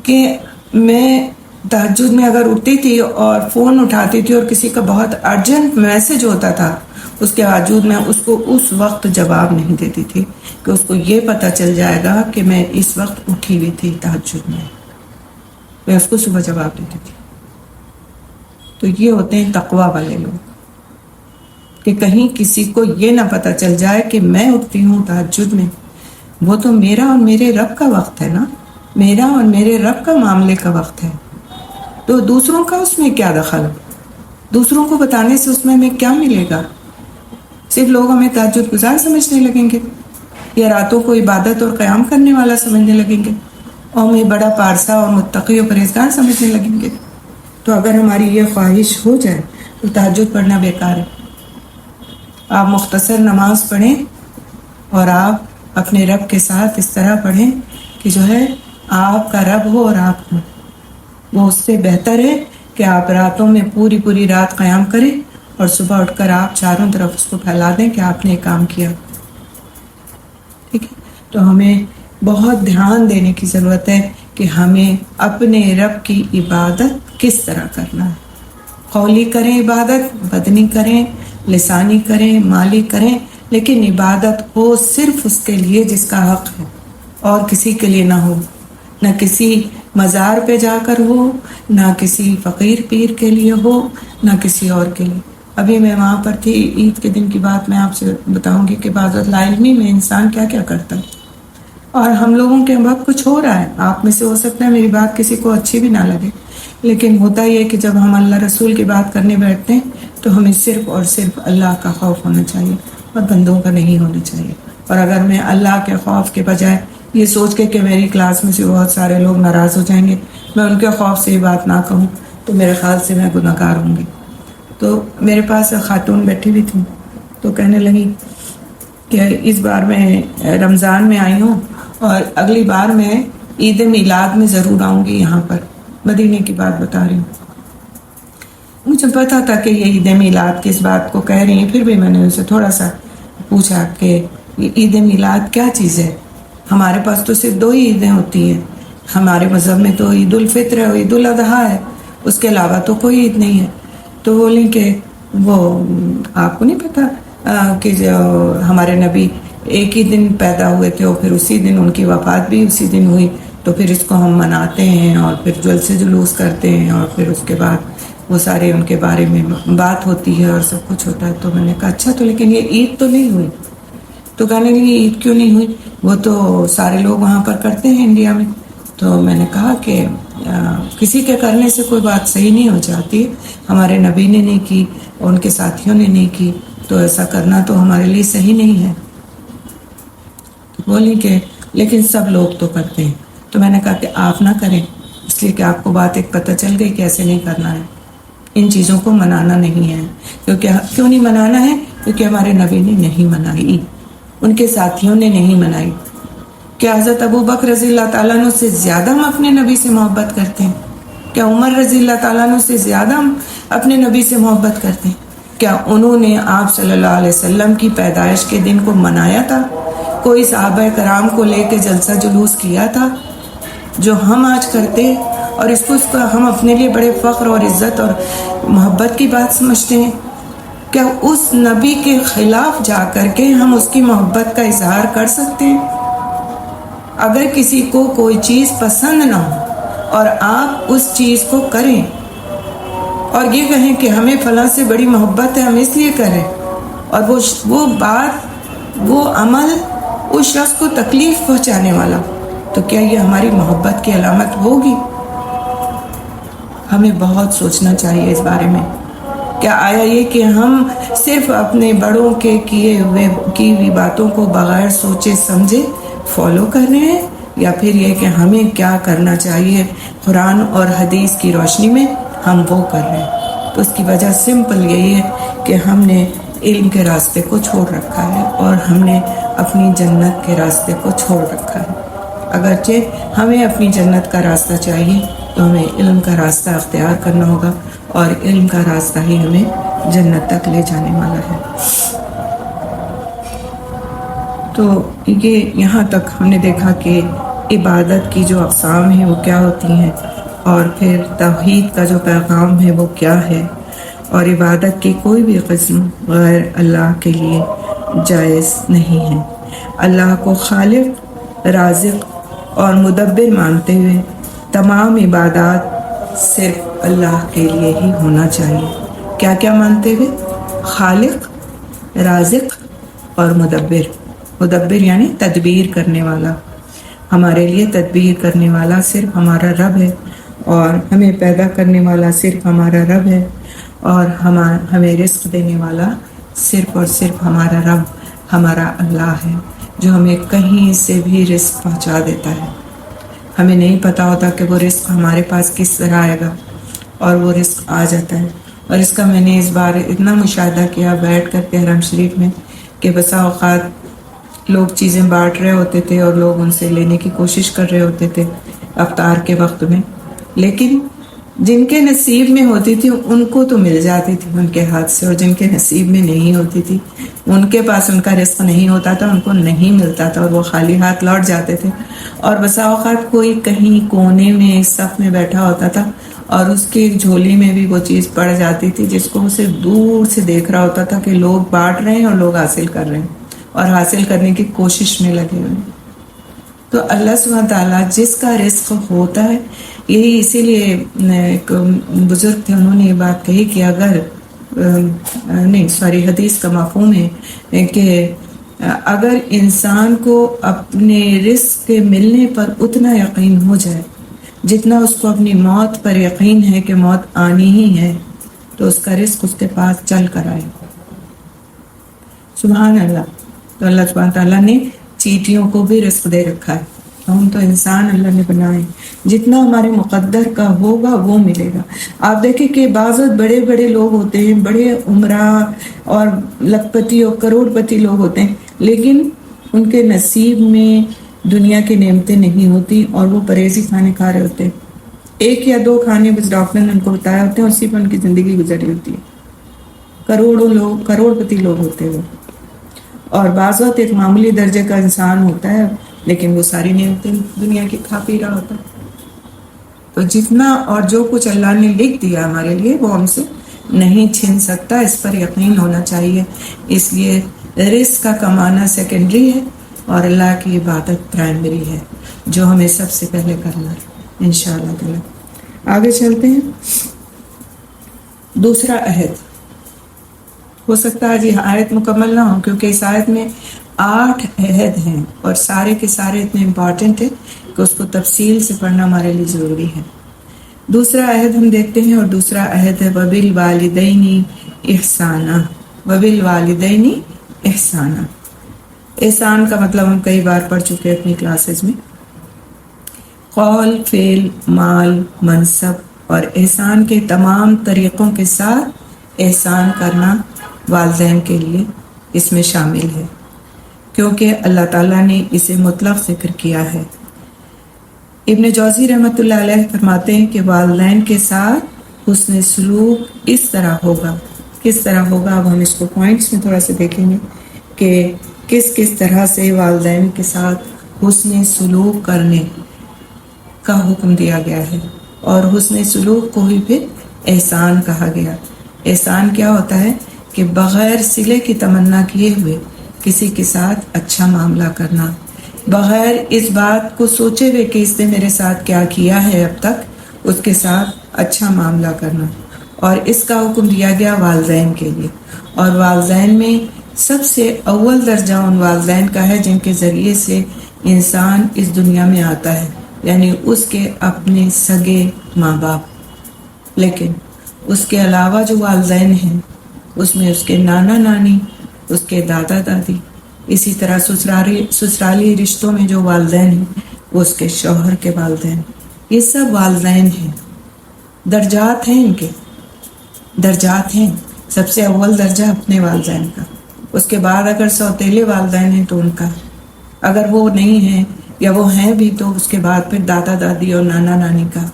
کہ میں تہجد میں اگر اٹھتی تھی اور فون اٹھاتی تھی اور کسی کا بہت ارجنٹ میسج ہوتا تھا، اس کے باوجود میں اس کو اس وقت جواب نہیں دیتی تھی کہ اس کو یہ پتہ چل جائے گا کہ میں اس وقت اٹھی ہوئی تھی تہجد میں اس کو صبح جواب دیتی تھی. تو یہ ہوتے ہیں تقویٰ والے لوگ کہ کہیں کسی کو یہ نہ پتہ چل جائے کہ میں اٹھتی ہوں تہجد میں. وہ تو میرا اور میرے رب کا وقت ہے نا، میرا اور میرے رب کا معاملے کا وقت ہے. تو دوسروں کا اس میں کیا دخل؟ دوسروں کو بتانے سے اس میں ہمیں کیا ملے گا؟ صرف لوگ ہمیں تہجد گزار سمجھنے لگیں گے یا راتوں کو عبادت اور قیام کرنے والا سمجھنے لگیں گے اور ہمیں بڑا پارسا اور متقی و پرہیزگار سمجھنے لگیں گے. تو اگر ہماری یہ خواہش ہو جائے تو تہجد پڑھنا بیکار ہے. آپ مختصر نماز پڑھیں اور آپ اپنے رب کے ساتھ اس طرح پڑھیں کہ جو ہے آپ کا رب ہو اور آپ ہو. وہ اس سے بہتر ہے کہ آپ راتوں میں پوری رات قیام کریں اور صبح اٹھ کر آپ چاروں طرف اس کو پھیلا دیں کہ آپ نے کام کیا. ٹھیک ہے. تو ہمیں بہت دھیان دینے کی ضرورت ہے کہ ہمیں اپنے رب کی عبادت کس طرح کرنا ہے. قولی کریں عبادت، بدنی کریں، لسانی کریں، مالی کریں، لیکن عبادت ہو صرف اس کے لیے جس کا حق ہے اور کسی کے لیے نہ ہو. نہ کسی مزار پہ جا کر ہو، نہ کسی فقیر پیر کے لیے ہو، نہ کسی اور کے لیے. ابھی میں وہاں پر تھی، عید کے دن کی بات میں آپ سے بتاؤں گی کہ عبادت لاعلمی میں انسان کیا کیا کرتا ہے. اور ہم لوگوں کے وقت کچھ ہو رہا ہے. آپ میں سے ہو سکتا ہے میری بات کسی کو اچھی بھی نہ لگے، لیکن ہوتا یہ کہ جب ہم اللہ رسول کی بات کرنے بیٹھتے ہیں تو ہمیں صرف اور صرف اللہ کا خوف ہونا چاہیے اور بندوں کا نہیں ہونا چاہیے. اور اگر میں اللہ کے خوف کے بجائے یہ سوچ کے کہ میری کلاس میں سے بہت سارے لوگ ناراض ہو جائیں گے، میں ان کے خوف سے یہ بات نہ کہوں تو میرے خیال سے میں گناہ گار ہوں گی. تو میرے پاس خاتون بیٹھی ہوئی تھی تو کہنے لگی کہ اس بار میں رمضان میں آئی ہوں اور اگلی بار میں عید میلاد میں ضرور آؤں گی. یہاں پر مدینے کی بات بتا رہی ہوں. مجھے پتا تھا کہ یہ عید میلاد کس بات کو کہہ رہی ہیں، پھر بھی میں نے اسے تھوڑا سا پوچھا کہ عید میلاد کیا چیز ہے. ہمارے پاس تو صرف 2 ہی عیدیں ہوتی ہیں. ہمارے مذہب میں تو عید الفطر ہے اور عید الاضحیٰ ہے، اس کے علاوہ تو کوئی عید نہیں ہے. تو بولیں کہ وہ آپ کو نہیں پتا کہ جو ہمارے نبی ایک ہی دن پیدا ہوئے تھے اور پھر اسی دن ان کی وفات بھی اسی دن ہوئی، تو پھر اس کو ہم مناتے ہیں اور پھر جلسے جلوس کرتے ہیں اور پھر اس کے بعد وہ سارے ان کے بارے میں بات ہوتی ہے اور سب کچھ ہوتا ہے. تو میں نے کہا اچھا، تو لیکن یہ عید تو نہیں ہوئی. تو کہنے لگی عید کیوں نہیں ہوئی، وہ تو سارے لوگ وہاں پر کرتے ہیں انڈیا میں. تو میں نے کہا کہ کسی کے کرنے سے کوئی بات صحیح نہیں ہو جاتی. ہمارے نبی نے نہیں کی، ان کے ساتھیوں نے نہیں کی، تو ایسا کرنا تو ہمارے لیے صحیح نہیں ہے. بولی کہ لیکن سب لوگ تو کرتے ہیں. تو میں نے کہا کہ آپ نہ کریں، اس لیے کہ آپ کو بات ایک پتہ چل گئی کہ ایسے نہیں کرنا ہے. ان چیزوں کو منانا نہیں ہے. کیوں نہیں منانا ہے؟ کیونکہ ہمارے نبی نے نہیں منائی، ان کے ساتھیوں نے نہیں منائی. کیا حضرت ابو بکر رضی اللہ تعالیٰ عنہ سے زیادہ ہم اپنے نبی سے محبت کرتے ہیں؟ کیا عمر رضی اللہ تعالیٰ عنہ سے زیادہ ہم اپنے نبی سے محبت کرتے ہیں؟ کیا انہوں نے آپ صلی اللہ علیہ وسلم کی پیدائش کے دن کو منایا تھا؟ کوئی صحابہ کرام کو لے کے جلسہ جلوس کیا تھا جو ہم آج کرتے ہیں اور اس کو ہم اپنے لیے بڑے فخر اور عزت اور محبت کی بات سمجھتے ہیں؟ کیا اس نبی کے خلاف جا کر کے ہم اس کی محبت کا اظہار کر سکتے ہیں؟ اگر کسی کو کوئی چیز پسند نہ ہو اور آپ اس چیز کو کریں اور یہ کہیں کہ ہمیں فلاں سے بڑی محبت ہے ہم اس لیے کریں، اور وہ بات وہ عمل اس شخص کو تکلیف پہنچانے والا، تو کیا یہ ہماری محبت کی علامت ہوگی؟ ہمیں بہت سوچنا چاہیے اس بارے میں. کیا آیا یہ کہ ہم صرف اپنے بڑوں کے کی ہوئی باتوں کو بغیر سوچے سمجھے فالو کر رہے ہیں، یا پھر یہ کہ ہمیں کیا کرنا چاہیے قرآن اور حدیث کی روشنی میں ہم وہ کر رہے ہیں؟ تو اس کی وجہ سمپل یہی ہے کہ ہم نے علم کے راستے کو چھوڑ رکھا ہے اور ہم نے اپنی جنت کے راستے کو چھوڑ رکھا ہے. اگرچہ ہمیں اپنی جنت کا راستہ چاہیے تو ہمیں علم کا راستہ اختیار کرنا ہوگا، اور علم کا راستہ ہی ہمیں جنت تک لے جانے والا ہے. تو یہ یہاں تک ہم نے دیکھا کہ عبادت کی جو اقسام ہیں وہ کیا ہوتی ہیں، اور پھر توحید کا جو پیغام ہے وہ کیا ہے، اور عبادت کی کوئی بھی قسم غیر اللہ کے لیے جائز نہیں ہے. اللہ کو خالق، رازق اور مدبر مانتے ہوئے تمام عبادات صرف اللہ کے لیے ہی ہونا چاہیے. کیا کیا مانتے ہوئے؟ خالق، رازق اور مدبر. مدبر یعنی تدبیر کرنے والا. ہمارے لیے تدبیر کرنے والا صرف ہمارا رب ہے، اور ہمیں پیدا کرنے والا صرف ہمارا رب ہے، اور ہمیں رزق دینے والا صرف اور صرف ہمارا رب، ہمارا اللہ ہے، جو ہمیں کہیں سے بھی رزق پہنچا دیتا ہے. ہمیں نہیں پتا ہوتا کہ وہ رزق ہمارے پاس کس طرح آئے گا، اور وہ رزق آ جاتا ہے. اور اس کا میں نے اس بار اتنا مشاہدہ کیا بیٹھ کر کے حرم شریف میں کہ بسا اوقات لوگ چیزیں بانٹ رہے ہوتے تھے اور لوگ ان سے لینے کی کوشش کر رہے ہوتے تھے افطار کے وقت میں، لیکن جن کے نصیب میں ہوتی تھی ان کو تو مل جاتی تھی ان کے ہاتھ سے، اور جن کے نصیب میں نہیں ہوتی تھی ان کے پاس ان کا رزق نہیں ہوتا تھا، ان کو نہیں ملتا تھا اور وہ خالی ہاتھ لوٹ جاتے تھے۔ اور بسا اوقات کوئی کہیں کونے میں ایک صف میں بیٹھا ہوتا تھا اور اس کی جھولی میں بھی وہ چیز پڑ جاتی تھی جس کو اسے دور سے دیکھ رہا ہوتا تھا کہ لوگ بانٹ رہے ہیں اور لوگ حاصل کر رہے ہیں اور حاصل کرنے کی کوشش میں لگے ہوئے ہیں۔ تو اللہ سبحانہ تعالیٰ جس کا رزق ہوتا ہے، یہی اسی لیے ایک بزرگ تھے انہوں نے یہ بات کہی کہ حدیث کا مفہوم ہے کہ اگر انسان کو اپنے رزق کے ملنے پر اتنا یقین ہو جائے جتنا اس کو اپنی موت پر یقین ہے کہ موت آنی ہی ہے، تو اس کا رزق اس کے پاس چل کر آئے۔ سبحان اللہ۔ تو اللہ سبحانہ تعالیٰ نے چیٹیوں کو بھی رزق دے رکھا ہے، ہم تو انسان اللہ نے بنائے، جتنا ہمارے مقدر کا ہوگا وہ ملے گا۔ آپ دیکھیں کہ بعض بڑے بڑے لوگ ہوتے ہیں، بڑے عمرہ اور لکھ پتی اور کروڑ پتی لوگ ہوتے ہیں، لیکن ان کے نصیب میں دنیا کی نعمتیں نہیں ہوتی اور وہ پرہیزی کھانے کھا رہے ہوتے ہیں۔ ایک یا دو کھانے بس ڈاکٹر نے ان کو بتایا ہوتے ہیں، اسی پر ان کی زندگی گزری ہوتی ہے۔ کروڑ پتی لوگ ہوتے ہیں وہ، اور بعض وقت ایک معمولی درجے کا انسان ہوتا ہے لیکن وہ ساری نعمتیں دنیا کی کھا پی رہا ہوتا ہے۔ تو جتنا اور جو کچھ اللہ نے لکھ دیا ہمارے لیے وہ ہم سے نہیں چھین سکتا، اس پر یقین ہونا چاہیے۔ اس لیے رزق کا کمانا سیکنڈری ہے اور اللہ کی عبادت پرائمری ہے، جو ہمیں سب سے پہلے کرنا ہے انشاءاللہ تعالی۔ آگے چلتے ہیں۔ دوسرا عہد، ہو سکتا ہے یہ آیت مکمل نہ ہو کیونکہ اس آیت میں 8 عہد ہیں اور سارے کے سارے اتنے امپورٹنٹ ہیں کہ اس کو تفصیل سے پڑھنا ہمارے لیے ضروری ہے۔ دوسرا عہد ہم دیکھتے ہیں، اور دوسرا عہد ہے وَبِالْوَالِدَيْنِ إِحْسَانًا۔ وَبِالْوَالِدَيْنِ إِحْسَانًا۔ احسان کا مطلب ہم کئی بار پڑھ چکے ہیں اپنی کلاسز میں، قول، فعل، مال، منصب اور احسان کے تمام طریقوں کے ساتھ احسان کرنا والدین کے لیے اس میں شامل ہے، کیونکہ اللہ تعالیٰ نے اسے مطلق ذکر کیا ہے۔ ابن جوزی رحمۃ اللہ علیہ فرماتے ہیں کہ والدین کے ساتھ حسن سلوک اس طرح ہوگا۔ کس طرح ہوگا؟ اب ہم اس کو پوائنٹس میں تھوڑا سا دیکھیں گے کہ کس طرح سے والدین کے ساتھ حسن سلوک کرنے کا حکم دیا گیا ہے، اور حسن سلوک کو ہی پھر احسان کہا گیا۔ احسان کیا ہوتا ہے کہ بغیر صلے کی تمنا کیے ہوئے کسی کے ساتھ اچھا معاملہ کرنا، بغیر اس بات کو سوچے ہوئے کہ اس نے میرے ساتھ کیا کیا ہے اب تک، اس کے ساتھ اچھا معاملہ کرنا۔ اور اس کا حکم دیا گیا والدین کے لیے، اور والدین میں سب سے اول درجہ ان والدین کا ہے جن کے ذریعے سے انسان اس دنیا میں آتا ہے، یعنی اس کے اپنے سگے ماں باپ۔ لیکن اس کے علاوہ جو والدین ہیں اس میں اس کے نانا نانی، اس کے دادا دادی، اسی طرح سسرالی رشتوں میں جو والدین ہیں وہ اس کے شوہر کے والدین، یہ سب والدین ہیں۔ درجات ہیں، ان کے درجات ہیں۔ سب سے اول درجہ اپنے والدین کا، اس کے بعد اگر سوتیلے والدین ہیں تو ان کا، اگر وہ نہیں ہیں یا وہ ہیں بھی تو اس کے بعد پھر دادا دادی اور نانا نانی کا،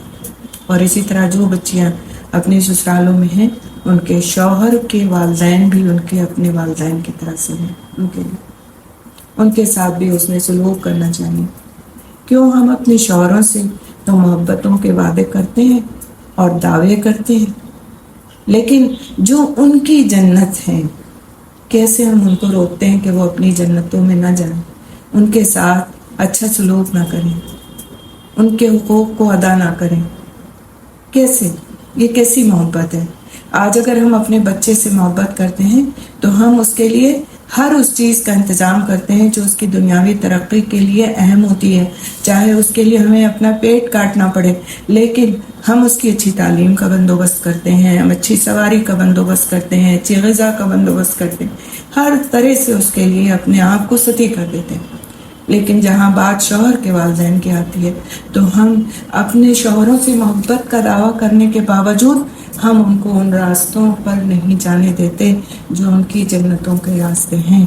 اور اسی طرح جو بچیاں اپنے سسرالوں میں ہیں ان کے شوہر کے والدین بھی ان کے اپنے والدین کی طرح سے ہیں، ان کے ساتھ بھی اس نے سلوک کرنا چاہیے۔ کیوں ہم اپنے شوہروں سے تو محبتوں کے وعدے کرتے ہیں اور دعوے کرتے ہیں، لیکن جو ان کی جنت ہے کیسے ہم ان کو روکتے ہیں کہ وہ اپنی جنتوں میں نہ جائیں، ان کے ساتھ اچھا سلوک نہ کریں، ان کے حقوق کو ادا نہ کریں؟ کیسے؟ یہ کیسی محبت ہے؟ آج اگر ہم اپنے بچے سے محبت کرتے ہیں تو ہم اس کے لیے ہر اس چیز کا انتظام کرتے ہیں جو اس کی دنیاوی ترقی کے لیے اہم ہوتی ہے، چاہے اس کے لیے ہمیں اپنا پیٹ کاٹنا پڑے، لیکن ہم اس کی اچھی تعلیم کا بندوبست کرتے ہیں، ہم اچھی سواری کا بندوبست کرتے ہیں، اچھی غذا کا بندوبست کرتے ہیں، ہر طرح سے اس کے لیے اپنے آپ کو ستی کر دیتے ہیں۔ لیکن جہاں بات شوہر کے والدین کی آتی ہے تو ہم اپنے شوہروں سے محبت کا دعویٰ کرنے کے باوجود ہم ان کو ان راستوں پر نہیں جانے دیتے جو ان کی جنتوں کے راستے ہیں۔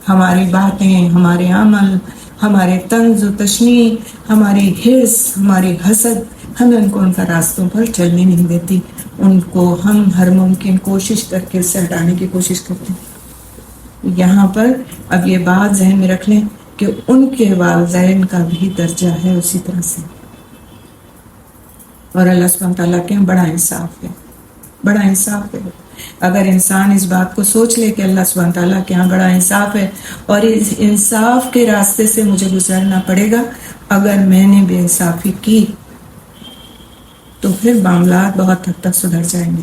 ہماری باتیں، ہمارے عمل، ہمارے طنز و تشنیع، ہماری حرص، ہماری حسد ہمیں ان کو ان کا راستوں پر چلنے نہیں دیتی۔ ان کو ہم ہر ممکن کوشش کر کے اس سے ہٹانے کی کوشش کرتے ہیں۔ یہاں پر اب یہ بات ذہن میں رکھ لیں کہ ان کے والدین کا بھی درجہ ہے اسی طرح سے، اور اللہ سبحانہ تعالیٰ کے بڑا انصاف ہے، بڑا انصاف ہے۔ اگر انسان اس بات کو سوچ لے کہ اللہ سبحانہ تعالیٰ کے یہاں بڑا انصاف ہے اور اس انصاف کے راستے سے مجھے گزرنا پڑے گا، اگر میں نے بے انصافی کی تو پھر معاملات بہت حد تک سدھر جائیں گے۔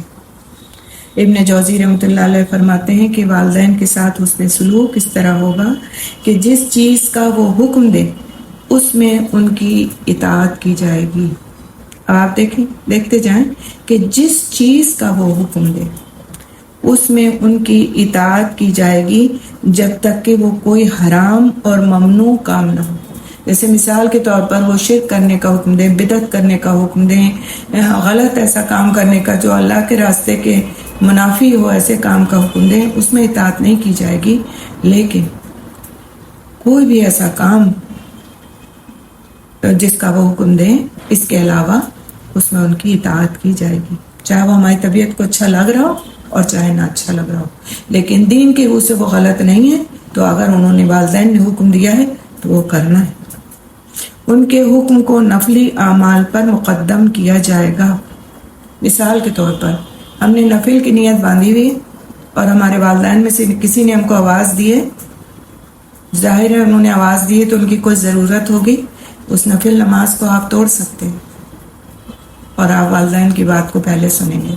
ابن جوزی رحمۃ اللہ علیہ فرماتے ہیں کہ والدین کے ساتھ حسن سلوک اس طرح ہوگا کہ جس چیز کا وہ حکم دے اس میں ان کی اطاعت کی جائے گی۔ آپ دیکھتے جائیں کہ جس چیز کا وہ حکم دے اس میں ان کی اطاعت کی جائے گی جب تک کہ وہ کوئی حرام اور ممنوع کام نہ ہو۔ جیسے مثال کے طور پر وہ شرک کرنے کا حکم دیں، بدعت کرنے کا حکم دیں، غلط ایسا کام کرنے کا جو اللہ کے راستے کے منافی ہو، ایسے کام کا حکم دیں، اس میں اطاعت نہیں کی جائے گی۔ لیکن کوئی بھی ایسا کام جس کا وہ حکم دیں اس کے علاوہ اس میں ان کی اطاعت کی جائے گی، چاہے وہ ہماری طبیعت کو اچھا لگ رہا ہو اور چاہے نہ اچھا لگ رہا ہو، لیکن دین کے وہ سے وہ غلط نہیں ہے، تو اگر انہوں نے والدین نے حکم دیا ہے تو وہ کرنا ہے۔ ان کے حکم کو نفلی اعمال پر مقدم کیا جائے گا۔ مثال کے طور پر ہم نے نفل کی نیت باندھی ہوئی اور ہمارے والدین میں سے کسی نے ہم کو آواز دی ہے، ظاہر ہے انہوں نے آواز دی ہے تو ان کی کوئی ضرورت ہوگی، اس نفل نماز کو آپ توڑ سکتے ہیں اور آپ والدین کی بات کو پہلے سنیں گے۔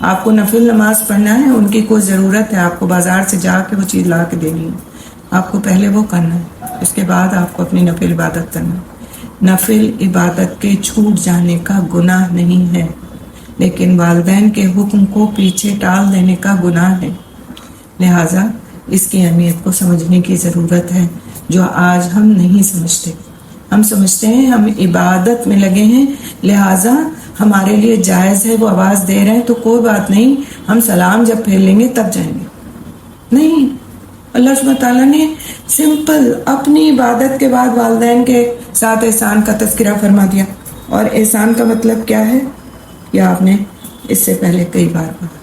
آپ کو نفل نماز پڑھنا ہے، ان کی کوئی ضرورت ہے، آپ کو بازار سے جا کے وہ چیز لا کے دینی ہے، آپ کو پہلے وہ کرنا ہے، اس کے بعد آپ کو اپنی نفل عبادت کرنا ہے۔ نفل عبادت کے چھوٹ جانے کا گناہ نہیں ہے، لیکن والدین کے حکم کو پیچھے ٹال دینے کا گناہ ہے۔ لہٰذا اس کی اہمیت کو سمجھنے کی ضرورت ہے، جو آج ہم نہیں سمجھتے۔ ہم سمجھتے ہیں ہم عبادت میں لگے ہیں، لہٰذا ہمارے لیے جائز ہے، وہ آواز دے رہے ہیں تو کوئی بات نہیں، ہم سلام جب پھیر لیں گے تب جائیں گے۔ نہیں، اللہ سبحانہ تعالیٰ نے سمپل اپنی عبادت کے بعد والدین کے ساتھ احسان کا تذکرہ فرما دیا، اور احسان کا مطلب کیا ہے یہ آپ نے اس سے پہلے کئی بار پڑھا۔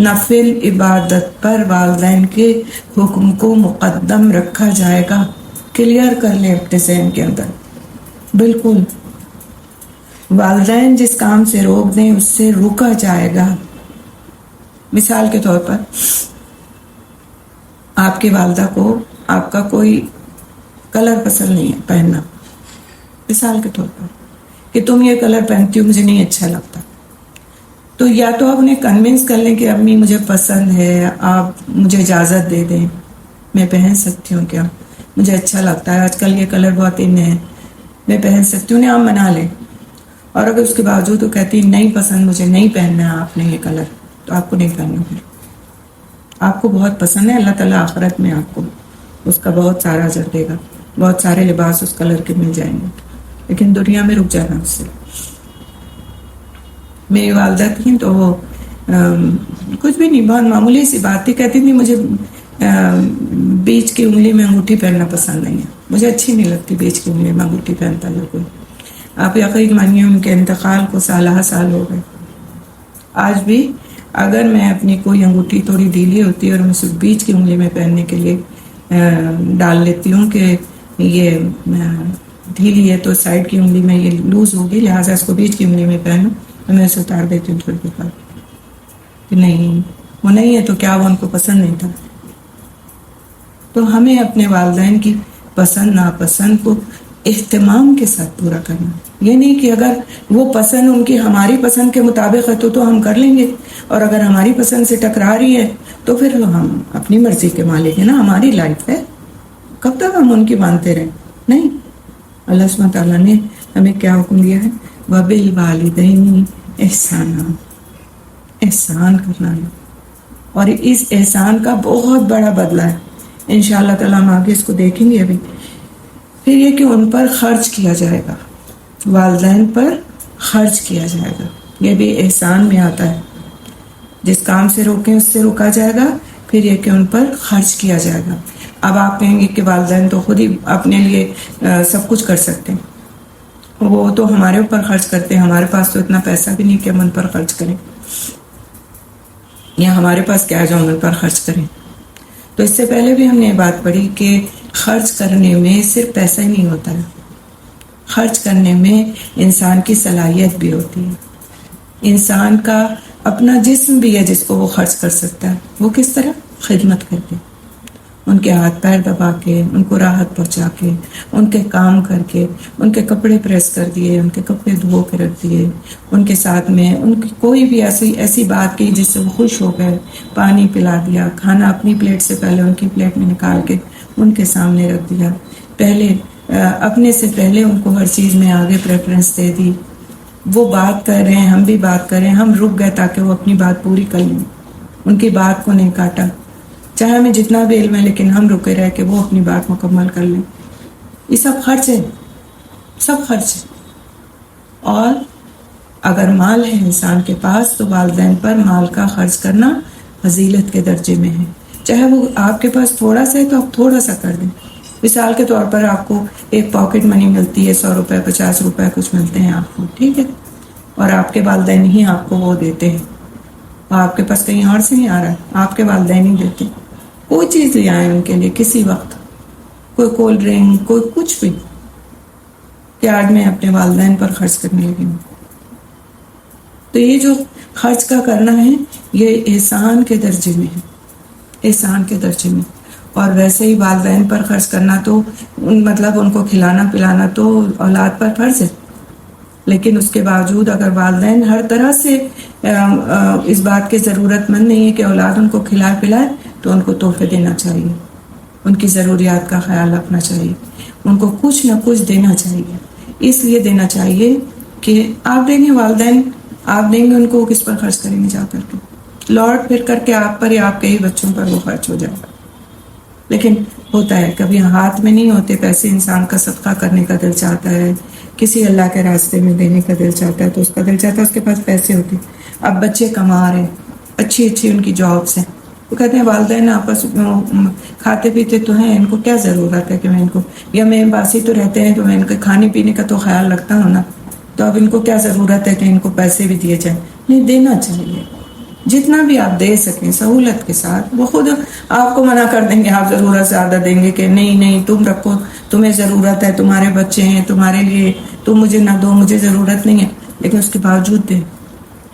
نفل عبادت پر والدین کے حکم کو مقدم رکھا جائے گا۔ کلیئر کر لیں اپنے ذہن کے اندر، بالکل والدین جس کام سے روک دیں اس سے روکا جائے گا۔ مثال کے طور پر آپ کی والدہ کو آپ کا کوئی کلر پسند نہیں ہے پہننا، مثال کے طور پر کہ تم یہ کلر پہنتی ہو مجھے نہیں اچھا لگتا، تو یا تو آپ انہیں کنونس کر لیں کہ امی مجھے پسند ہے، آپ مجھے اجازت دے دیں، میں پہن سکتی ہوں کیا، مجھے اچھا لگتا ہے، آج کل یہ کلر بہت ان ہے، میں پہن سکتی ہوں، آپ منا لیں۔ اور اگر اس کے باوجود وہ کہتی نہیں پسند، مجھے نہیں پہننا ہے آپ نے یہ کلر، تو آپ کو نہیں پہننا ہے۔ آپ کو بہت پسند ہے، اللہ تعالیٰ آخرت میں آپ کو اس کا بہت سارا اجر دے گا، بہت سارے لباس اس کلر کے مل جائیں گے، لیکن دنیا میں رک جانا اس سے۔ میری والدہ تھیں تو وہ کچھ بھی نہیں، بہت معمولی سی بات تھی، کہتی تھی مجھے بیچ کی انگلی میں انگوٹھی پہننا پسند نہیں ہے، مجھے اچھی نہیں لگتی بیچ کی انگلی میں انگوٹھی پہنتا جو کوئی۔ آپ یقین مانیے ان کے انتقال کو سالہ سال ہو گئے۔ آج بھی اگر میں اپنی کوئی انگوٹھی تھوڑی ڈھیلی ہوتی ہے اور میں صرف بیچ کی انگلی میں پہننے کے لیے ڈال لیتی ہوں کہ یہ ڈھیلی ہے تو سائڈ کی انگلی میں یہ لوز ہوگی، لہٰذا اس کو بیچ کی انگلی میں پہنوں، تو میں اسے اتار دیتی ہوں تھوڑی دیر بعد کہ نہیں وہ نہیں ہے، تو کیا وہ ان کو پسند نہیں تھا۔ تو ہمیں اپنے والدین کی پسند ناپسند کو اہتمام کے ساتھ پورا کرنا، یہ نہیں کہ اگر وہ پسند ان کی ہماری پسند کے مطابق ہے تو ہم کر لیں گے، اور اگر ہماری پسند سے ٹکرا رہی ہے تو پھر ہم اپنی مرضی کے مالک ہیں نا، ہماری لائف ہے، کب تک ہم ان کی مانتے رہیں؟ نہیں، اللہ سبحانہ تعالیٰ نے ہمیں کیا حکم دیا ہے؟ وَبِالْوَالِدَيْنِ احسانا، احسان کرنا ہے، اور اس احسان کا بہت بڑا بدلہ ہے، انشاءاللہ تعالیٰ ہم آگے اس کو دیکھیں گے ابھی۔ پھر یہ کہ ان پر خرچ کیا جائے گا، والدین پر خرچ کیا جائے گا. یہ بھی احسان میں آتا ہے. جس کام سے روکیں اس سے روکا جائے گا، پھر یہ کہ ان پر خرچ کیا جائے گا. اب آپ کہیں گے کہ والدین تو خود ہی اپنے لیے سب کچھ کر سکتے ہیں، وہ تو ہمارے اوپر خرچ کرتے ہیں، ہمارے پاس تو اتنا پیسہ بھی نہیں کہ ہم ان پر خرچ کریں، یا ہمارے پاس کیا جو ہم ان پر خرچ کریں. تو اس سے پہلے بھی ہم نے یہ بات پڑھی کہ خرچ کرنے میں صرف پیسہ ہی نہیں ہوتا ہے، خرچ کرنے میں انسان کی صلاحیت بھی ہوتی ہے. انسان کا اپنا جسم بھی ہے جس کو وہ خرچ کر سکتا ہے. وہ کس طرح؟ خدمت کر کے، ان کے ہاتھ پیر دبا کے، ان کو راحت پہنچا کے، ان کے کام کر کے، ان کے کپڑے پریس کر دیے، ان کے کپڑے دھو کے رکھ دیے، ان کے ساتھ میں ان کی کوئی بھی ایسی بات کی جس سے وہ خوش ہو گئے، پانی پلا دیا، کھانا اپنی پلیٹ سے پہلے ان کی پلیٹ میں نکال کے ان کے سامنے رکھ دیا، پہلے اپنے سے پہلے ان کو ہر چیز میں آگے پریفرنس دے دی. وہ بات کر رہے ہیں، ہم بھی بات کر رہے ہیں، ہم رک گئے تاکہ وہ اپنی بات پوری کر لیں، ان کی بات کو نہیں کاٹا، چاہے ہمیں جتنا بھی علم ہے لیکن ہم رکے رہے کہ وہ اپنی بات مکمل کر لیں. یہ سب خرچ ہے، سب خرچ ہے. اور اگر مال ہے انسان کے پاس تو والدین پر مال کا خرچ کرنا فضیلت کے درجے میں ہے. چاہے وہ آپ کے پاس تھوڑا سا ہے تو آپ تھوڑا سا کر دیں. مثال کے طور پر آپ کو ایک پاکٹ منی ملتی ہے، 100 روپے 50 روپے کچھ ملتے ہیں آپ کو، ٹھیک ہے، اور آپ کے والدین ہی آپ کو وہ دیتے ہیں، اور آپ کے پاس کہیں اور سے نہیں آ رہا ہے، آپ کے والدین ہی دیتے. کوئی چیز لے آئیں ان کے لیے کسی وقت، کوئی کولڈ ڈرنک، کوئی کچھ بھی، کہ آج میں اپنے والدین پر خرچ کرنے لگی ہوں. تو یہ جو خرچ کا کرنا ہے یہ احسان کے درجے میں ہے، احسان کے درجے میں. اور ویسے ہی والدین پر خرچ کرنا تو مطلب ان کو کھلانا پلانا تو اولاد پر فرض ہے، لیکن اس کے باوجود اگر والدین ہر طرح سے اس بات کی ضرورت مند نہیں ہے کہ اولاد ان کو کھلائے پلائے، تو ان کو تحفے دینا چاہیے، ان کی ضروریات کا خیال رکھنا چاہیے، ان کو کچھ نہ کچھ دینا چاہیے. اس لیے دینا چاہیے کہ آپ دیں گے، والدین آپ دیں گے ان کو، کس پر خرچ کریں گے؟ جا کر کے لوٹ پھر کر کے آپ پر یا آپ کے ہی بچوں پر وہ خرچ ہو جائے گا. لیکن ہوتا ہے کبھی ہاتھ میں نہیں ہوتے پیسے، انسان کا صدقہ کرنے کا دل چاہتا ہے، کسی اللہ کے راستے میں دینے کا دل چاہتا ہے، تو اس کا دل چاہتا ہے اس کے پاس پیسے ہوتے. اب بچے کما رہے ہیں، اچھی ان کی جابس ہیں، وہ کہتے ہیں والدین آپس کھاتے پیتے تو ہیں، ان کو کیا ضرورت ہے کہ میں ان کو، یا میں باسی تو رہتے ہیں تو میں ان کے کھانے پینے کا تو خیال رکھتا ہوں نا، تو اب ان کو کیا ضرورت ہے کہ ان کو پیسے بھی دیے جائیں. نہیں، دینا چاہیے، جتنا بھی آپ دے سکیں سہولت کے ساتھ. وہ خود آپ کو منع کر دیں گے، آپ ضرورت زیادہ دیں گے کہ نہیں تم رکھو، تمہیں ضرورت ہے، تمہارے بچے ہیں، تمہارے لیے، تم مجھے نہ دو، مجھے ضرورت نہیں ہے، لیکن اس کے باوجود دیں.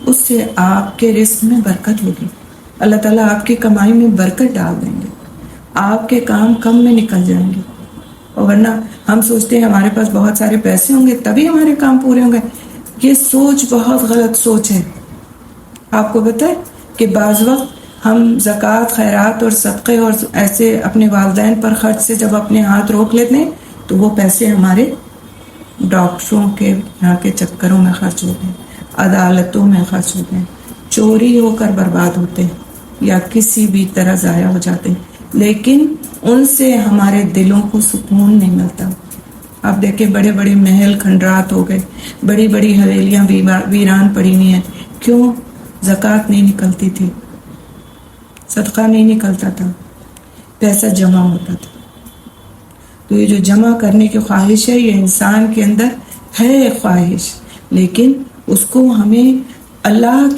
اس سے آپ کے رزق میں برکت ہوگی، اللہ تعالیٰ آپ کی کمائی میں برکت ڈال دیں گے، آپ کے کام کم میں نکل جائیں گے. اور ورنہ ہم سوچتے ہیں ہمارے پاس بہت سارے پیسے ہوں گے تبھی ہمارے کام پورے ہوں گے. یہ سوچ بہت غلط سوچ ہے. آپ کو پتہ ہے کہ بعض وقت ہم زکوٰۃ، خیرات اور صدقے اور ایسے اپنے والدین پر خرچ سے جب اپنے ہاتھ روک لیتے ہیں تو وہ پیسے ہمارے ڈاکٹروں کے یہاں کے چکروں میں خرچ ہوتے ہیں، عدالتوں میں خرچ ہوتے ہیں، چوری ہو کر برباد ہوتے ہیں یا کسی بھی طرح ضائع ہو جاتے ہیں. لیکن ان سے ہمارے دلوں کو سکون نہیں ملتا. آپ دیکھیں بڑے بڑے محل کھنڈرات ہو گئے، بڑی بڑی حویلیاں ویران پڑی ہوئی ہیں. کیوں؟ زکوٰۃ نہیں نکلتی تھی، صدقہ نہیں نکلتا تھا، پیسہ جمع ہوتا تھا. تو یہ جو جمع کرنے کی خواہش ہے، یہ انسان کے اندر ہے خواہش، لیکن اس کو ہمیں اللہ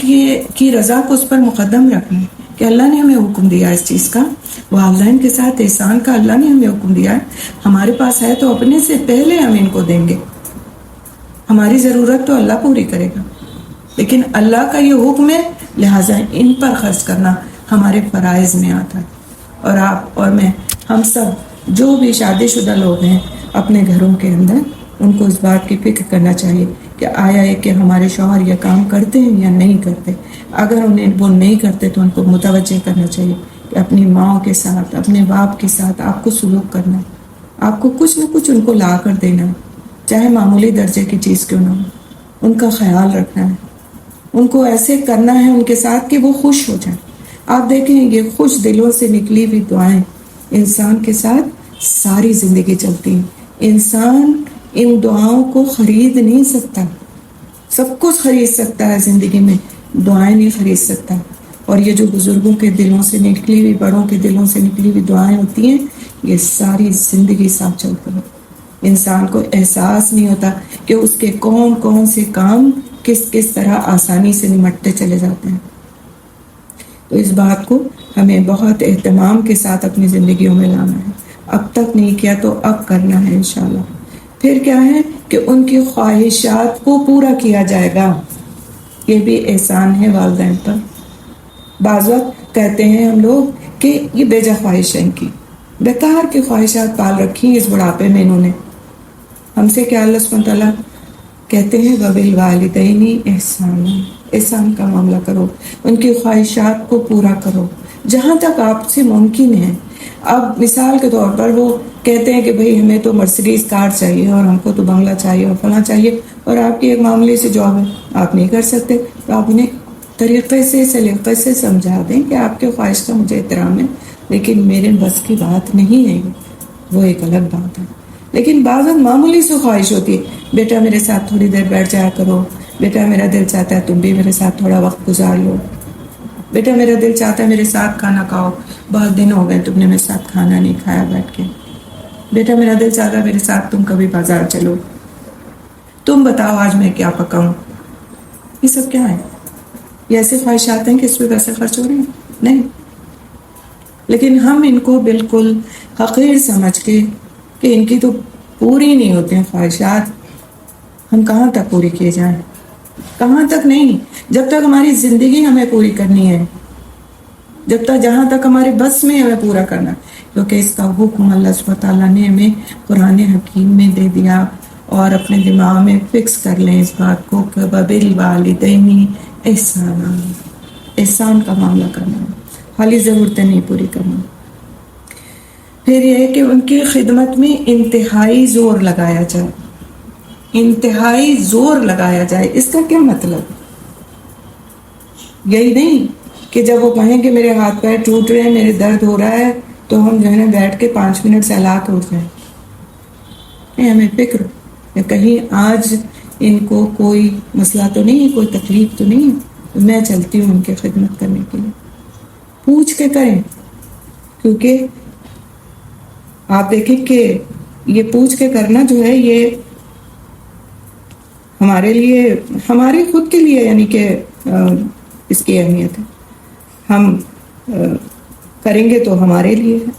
کی رضا کو اس پر مقدم رکھنا ہے کہ اللہ نے ہمیں حکم دیا اس چیز کا، والدین کے ساتھ احسان کا اللہ نے ہمیں حکم دیا ہے. ہمارے پاس ہے تو اپنے سے پہلے ہم ان کو دیں گے. ہماری ضرورت تو اللہ پوری کرے گا، لیکن اللہ کا یہ حکم ہے، لہٰذا ان پر خرچ کرنا ہمارے فرائض میں آتا ہے. اور آپ اور میں، ہم سب جو بھی شادی شدہ لوگ ہیں اپنے گھروں کے اندر، ان کو اس بات کی فکر کرنا چاہیے کہ آیا ہے کہ ہمارے شوہر یہ کام کرتے ہیں یا نہیں کرتے. اگر انہیں وہ نہیں کرتے تو ان کو متوجہ کرنا چاہیے کہ اپنی ماں کے ساتھ، اپنے باپ کے ساتھ آپ کو سلوک کرنا ہے، آپ کو کچھ نہ کچھ ان کو لا کر دینا ہے، چاہے معمولی درجے کی چیز کیوں نہ ہو. ان کا خیال رکھنا ہے، ان کو ایسے کرنا ہے ان کے ساتھ کہ وہ خوش ہو جائیں. آپ دیکھیں یہ خوش دلوں سے نکلی ہوئی دعائیں انسان کے ساتھ ساری زندگی چلتی ہیں. انسان ان دعاؤں کو خرید نہیں سکتا، سب کچھ خرید سکتا ہے زندگی میں، دعائیں نہیں خرید سکتا. اور یہ جو بزرگوں کے دلوں سے نکلی ہوئی، بڑوں کے دلوں سے نکلی ہوئی دعائیں ہوتی ہیں، یہ ساری زندگی ساتھ چلتی ہے. انسان کو احساس نہیں ہوتا کہ اس کے کون کون سے کام کس طرح آسانی سے نمٹتے چلے جاتے ہیں. تو اس بات کو ہمیں بہت اہتمام کے ساتھ اپنی زندگیوں میں لانا ہے. اب تک نہیں کیا تو اب کرنا ہے انشاءاللہ. پھر کیا ہے کہ ان کی خواہشات کو پورا کیا جائے گا. یہ بھی احسان ہے والدین پر. بعض وقت کہتے ہیں ہم لوگ کہ یہ بے جا خواہش ہے، ان کی بیکار کی خواہشات پال رکھی اس بڑھاپے میں انہوں نے. ہم سے کیا اللہ سبحانہ تعالیٰ کہتے ہیں وَبِالْوَالِدَيْنِ احسانا، احسان کا معاملہ کرو، ان کی خواہشات کو پورا کرو جہاں تک آپ سے ممکن ہے. اب مثال کے طور پر وہ کہتے ہیں کہ بھئی ہمیں تو مرسیڈیز کار چاہیے اور ہم کو تو بنگلہ چاہیے اور فلاں چاہیے، اور آپ کی ایک معاملے سے جاب ہے، آپ نہیں کر سکتے، تو آپ انہیں طریقے سے سلیقے سے سمجھا دیں کہ آپ کے خواہش کا مجھے احترام ہے لیکن میرے بس کی بات نہیں ہے. وہ ایک الگ بات ہے. لیکن بعض معمولی سے خواہش ہوتی ہے، بیٹا میرے ساتھ تھوڑی دیر بیٹھ جایا کرو، بیٹا میرا دل چاہتا ہے تم بھی میرے ساتھ تھوڑا وقت گزار لو، بیٹا میرا دل چاہتا ہے میرے ساتھ کھانا کھاؤ، بہت دن ہو گئے تم نے میرے ساتھ کھانا نہیں کھایا بیٹھ کے، بیٹا میرا دل چاہتا ہے میرے ساتھ تم کبھی بازار چلو، تم بتاؤ آج میں کیا پکاؤں. یہ سب کیا ہے؟ یہ ایسے خواہشات ہیں کہ اس پہ پیسے خرچ ہو رہے ہیں؟ نہیں. لیکن ہم ان کو بالکل حقیر سمجھ کے کہ ان کی تو پوری نہیں ہوتے ہیں خواہشات، ہم کہاں تک پوری کیے جائیں؟ کہاں تک نہیں. جب تک ہماری زندگی ہمیں پوری کرنی ہے، جب تک جہاں تک ہمارے بس میں ہمیں پورا کرنا، کیونکہ اس کا حکم اللہ سبحانہ تعالیٰ نے ہمیں قرآن حکیم میں دے دیا. اور اپنے دماغ میں فکس کر لیں اس بات کو کہ وَبِالْوَالِدَيْنِ احسانا، احسان کا معاملہ کرنا ہے، خالی ضرورتیں نہیں پوری کرنا. پھر یہ ہے کہ ان کی خدمت میں انتہائی زور لگایا جائے. انتہائی زور لگایا جائے، اس کا کیا مطلب؟ یہی نہیں کہ جب وہ کہیں کہ میرے ہاتھ پیر ٹوٹ رہے ہیں، میرے درد ہو رہا ہے، تو ہم جو ہے نا بیٹھ کے 5 منٹ سہلا کے اٹھ جائیں. نہیں، ہمیں فکر یا کہیں آج ان کو کوئی مسئلہ تو نہیں ہے، کوئی تکلیف تو نہیں ہے، میں چلتی ہوں ان کی خدمت کرنے کے لیے. پوچھ کے کریں، کیونکہ آپ دیکھیں کہ یہ پوچھ کے کرنا جو ہے یہ ہمارے لیے، ہمارے خود کے لیے یعنی کہ اس کی اہمیت ہے. ہم کریں گے تو ہمارے لیے ہے،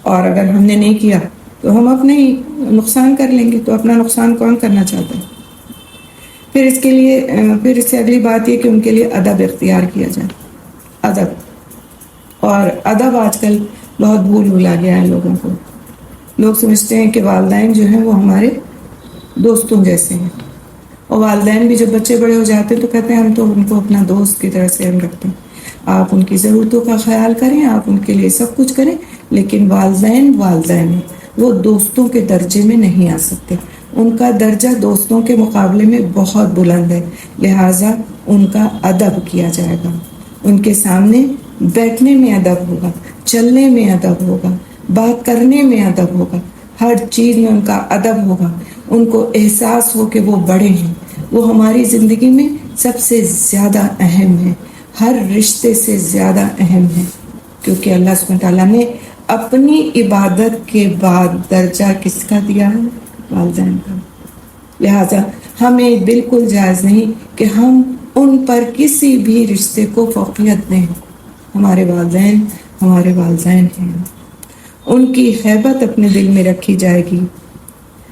اور اگر ہم نے نہیں کیا تو ہم اپنے ہی نقصان کر لیں گے. تو اپنا نقصان کون کرنا چاہتا ہے؟ پھر اس کے لیے پھر اس سے اگلی بات یہ کہ ان کے لیے ادب اختیار کیا جائے. ادب، اور ادب آج کل بہت بھولا گیا ہے لوگوں کو. لوگ سمجھتے ہیں کہ والدین جو ہیں وہ ہمارے دوستوں جیسے ہیں، اور والدین بھی جب بچے بڑے ہو جاتے ہیں تو کہتے ہیں ہم تو ان کو اپنا دوست کی طرح سے ہم رکھتے ہیں. آپ ان کی ضرورتوں کا خیال کریں، آپ ان کے لیے سب کچھ کریں، لیکن والدین ہیں، وہ دوستوں کے درجے میں نہیں آ سکتے. ان کا درجہ دوستوں کے مقابلے میں بہت بلند ہے، لہٰذا ان کا ادب کیا جائے گا. ان کے سامنے بیٹھنے میں ادب ہوگا، چلنے میں ادب ہوگا، بات کرنے میں ادب ہوگا، ہر چیز میں ان کا ادب ہوگا. ان کو احساس ہو کہ وہ بڑے ہیں، وہ ہماری زندگی میں سب سے زیادہ اہم ہے، ہر رشتے سے زیادہ اہم ہے. کیونکہ اللہ سبحانہ تعالیٰ نے اپنی عبادت کے بعد درجہ کس کا دیا ہے؟ والدین کا. لہٰذا ہمیں بالکل جائز نہیں کہ ہم ان پر کسی بھی رشتے کو فوقیت دیں. ہمارے والدین ہیں، ان کی ہیبت اپنے دل میں رکھی جائے گی.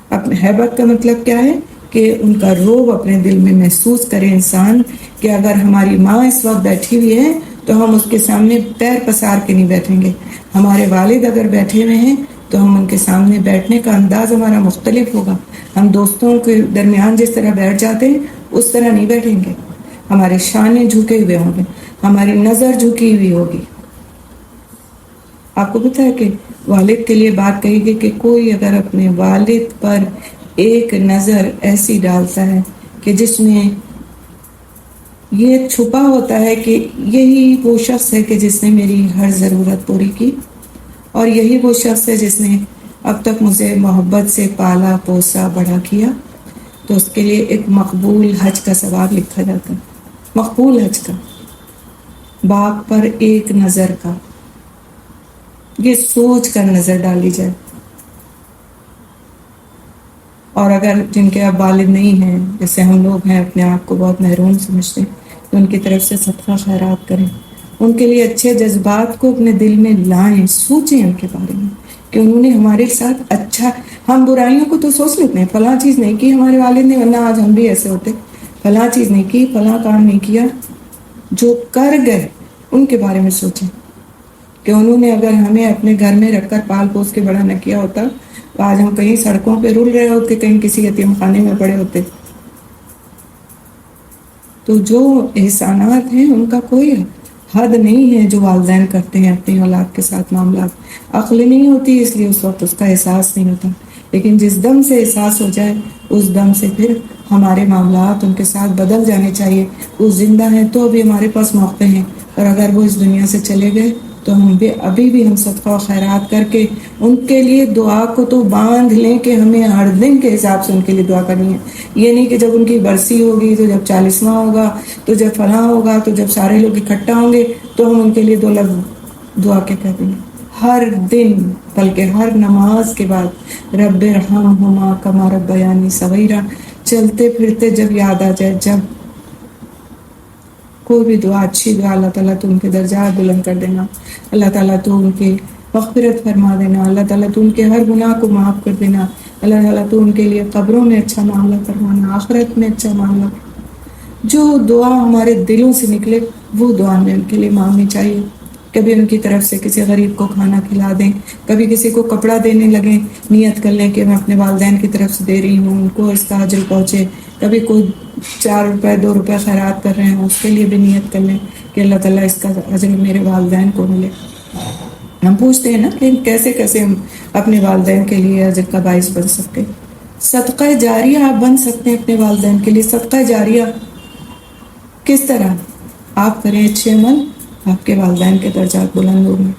اپنے ہیبت کا مطلب کیا ہے؟ کہ ان کا روب اپنے دل میں محسوس کرے انسان کہ اگر ہماری ماں اس وقت بیٹھی ہوئی ہے تو ہم اس کے سامنے پیر پسار کے نہیں بیٹھیں گے. ہمارے والد اگر بیٹھے ہوئے ہیں تو ہم ان کے سامنے بیٹھنے کا انداز ہمارا مختلف ہوگا. ہم دوستوں کے درمیان جس طرح بیٹھ جاتے ہیں اس طرح نہیں بیٹھیں گے. ہمارے شانے جھکے ہوئے ہوں گے، ہماری نظر جھکی ہوئی ہوگی. آپ کو پتہ ہے کہ والد کے لیے بات کہی گئی کہ کوئی اگر اپنے والد پر ایک نظر ایسی ڈالتا ہے کہ جس میں یہ چھپا ہوتا ہے کہ یہی وہ شخص ہے کہ جس نے میری ہر ضرورت پوری کی، اور یہی وہ شخص ہے جس نے اب تک مجھے محبت سے پالا پوسا بڑا کیا، تو اس کے لیے ایک مقبول حج کا ثواب لکھا جاتا ہے. مقبول حج کا، باپ پر ایک نظر کا، یہ سوچ کر نظر ڈالی جائے. اور اگر جن کے اب والد نہیں ہیں، جیسے ہم لوگ ہیں اپنے آپ کو بہت محروم سمجھتے ہیں، تو ان کی طرف سے صدقہ خیرات کریں، ان کے لیے اچھے جذبات کو اپنے دل میں لائیں، سوچیں ان کے بارے میں کہ انہوں نے ہمارے ساتھ اچھا. ہم برائیوں کو تو سوچ لیتے ہیں، فلاں چیز نہیں کی ہمارے والد نے ورنہ آج ہم بھی ایسے ہوتے، فلاں چیز نہیں کی، فلاں کام نہیں کیا. جو کر گئے ان کے بارے میں سوچیں کہ انہوں نے اگر ہمیں اپنے گھر میں رکھ کر پال پوس کے بڑا نہ کیا ہوتا تو آج ہم کہیں سڑکوں پہ رول رہے ہوتے، کہیں کسی یتیم خانے میں پڑے ہوتے. تو جو احسانات ہیں ان کا کوئی حد نہیں ہے جو والدین کرتے ہیں اپنی اولاد کے ساتھ معاملات. عقل نہیں ہوتی اس لیے اس وقت اس کا احساس نہیں ہوتا، لیکن جس دم سے احساس ہو جائے اس دم سے پھر ہمارے معاملات ان کے ساتھ بدل جانے چاہیے. وہ زندہ ہیں تو ابھی ہمارے پاس موقع ہیں، اور اگر وہ اس دنیا سے چلے گئے تو ہم بھی ابھی بھی ہم صدقہ و خیرات کر کے ان کے لیے دعا کو تو باندھ لیں کہ ہمیں ہر دن کے حساب سے ان کے لیے دعا کرنی ہے. یہ نہیں کہ جب ان کی برسی ہوگی تو جب 40واں ہوگا تو جب فلاں ہوگا تو جب سارے لوگ اکٹھا ہوں گے تو ہم ان کے لیے 2 لفظ دعا کے کہہ دیں گے. ہر دن، بلکہ ہر نماز کے بعد رب ارحمہما کما ربیانی صغیرا، چلتے پھرتے جب یاد آ جائے، جب کوئی بھی دعا، اچھی دعا، اللہ تعالیٰ تو ان کے درجات بلند کر دینا، اللہ تعالیٰ تو ان کی مغفرت فرما دینا، اللہ تعالیٰ تو ان کے ہر گناہ کو معاف کر دینا، اللہ تعالیٰ تو ان کے لیے قبروں میں اچھا معاملہ فرمانا، آخرت میں اچھا معاملہ. جو دعا ہمارے دلوں سے نکلے وہ دعا ہمیں ان کے لیے مانگنی چاہیے. کبھی ان کی طرف سے کسی غریب کو کھانا کھلا دیں، کبھی کسی کو کپڑا دینے لگیں، نیت کر لیں کہ میں اپنے والدین کی طرف سے دے رہی ہوں، ان کو اس کا اجر پہنچے. کبھی کوئی 4 روپے 2 روپے خیرات کر رہے ہیں، اس کے لیے بھی نیت کر لیں کہ اللہ تعالیٰ اس کا اجر میرے والدین کو ملے. ہم پوچھتے ہیں نا کہ کیسے کیسے ہم اپنے والدین کے لیے اجر کا باعث بن سکتے. صدقہ جاریہ آپ بن سکتے ہیں اپنے والدین کے لیے. صدقہ جاریہ کس طرح؟ آپ کریں اچھے عمل، آپ کے والدین کے درجات بلند ہوں گے.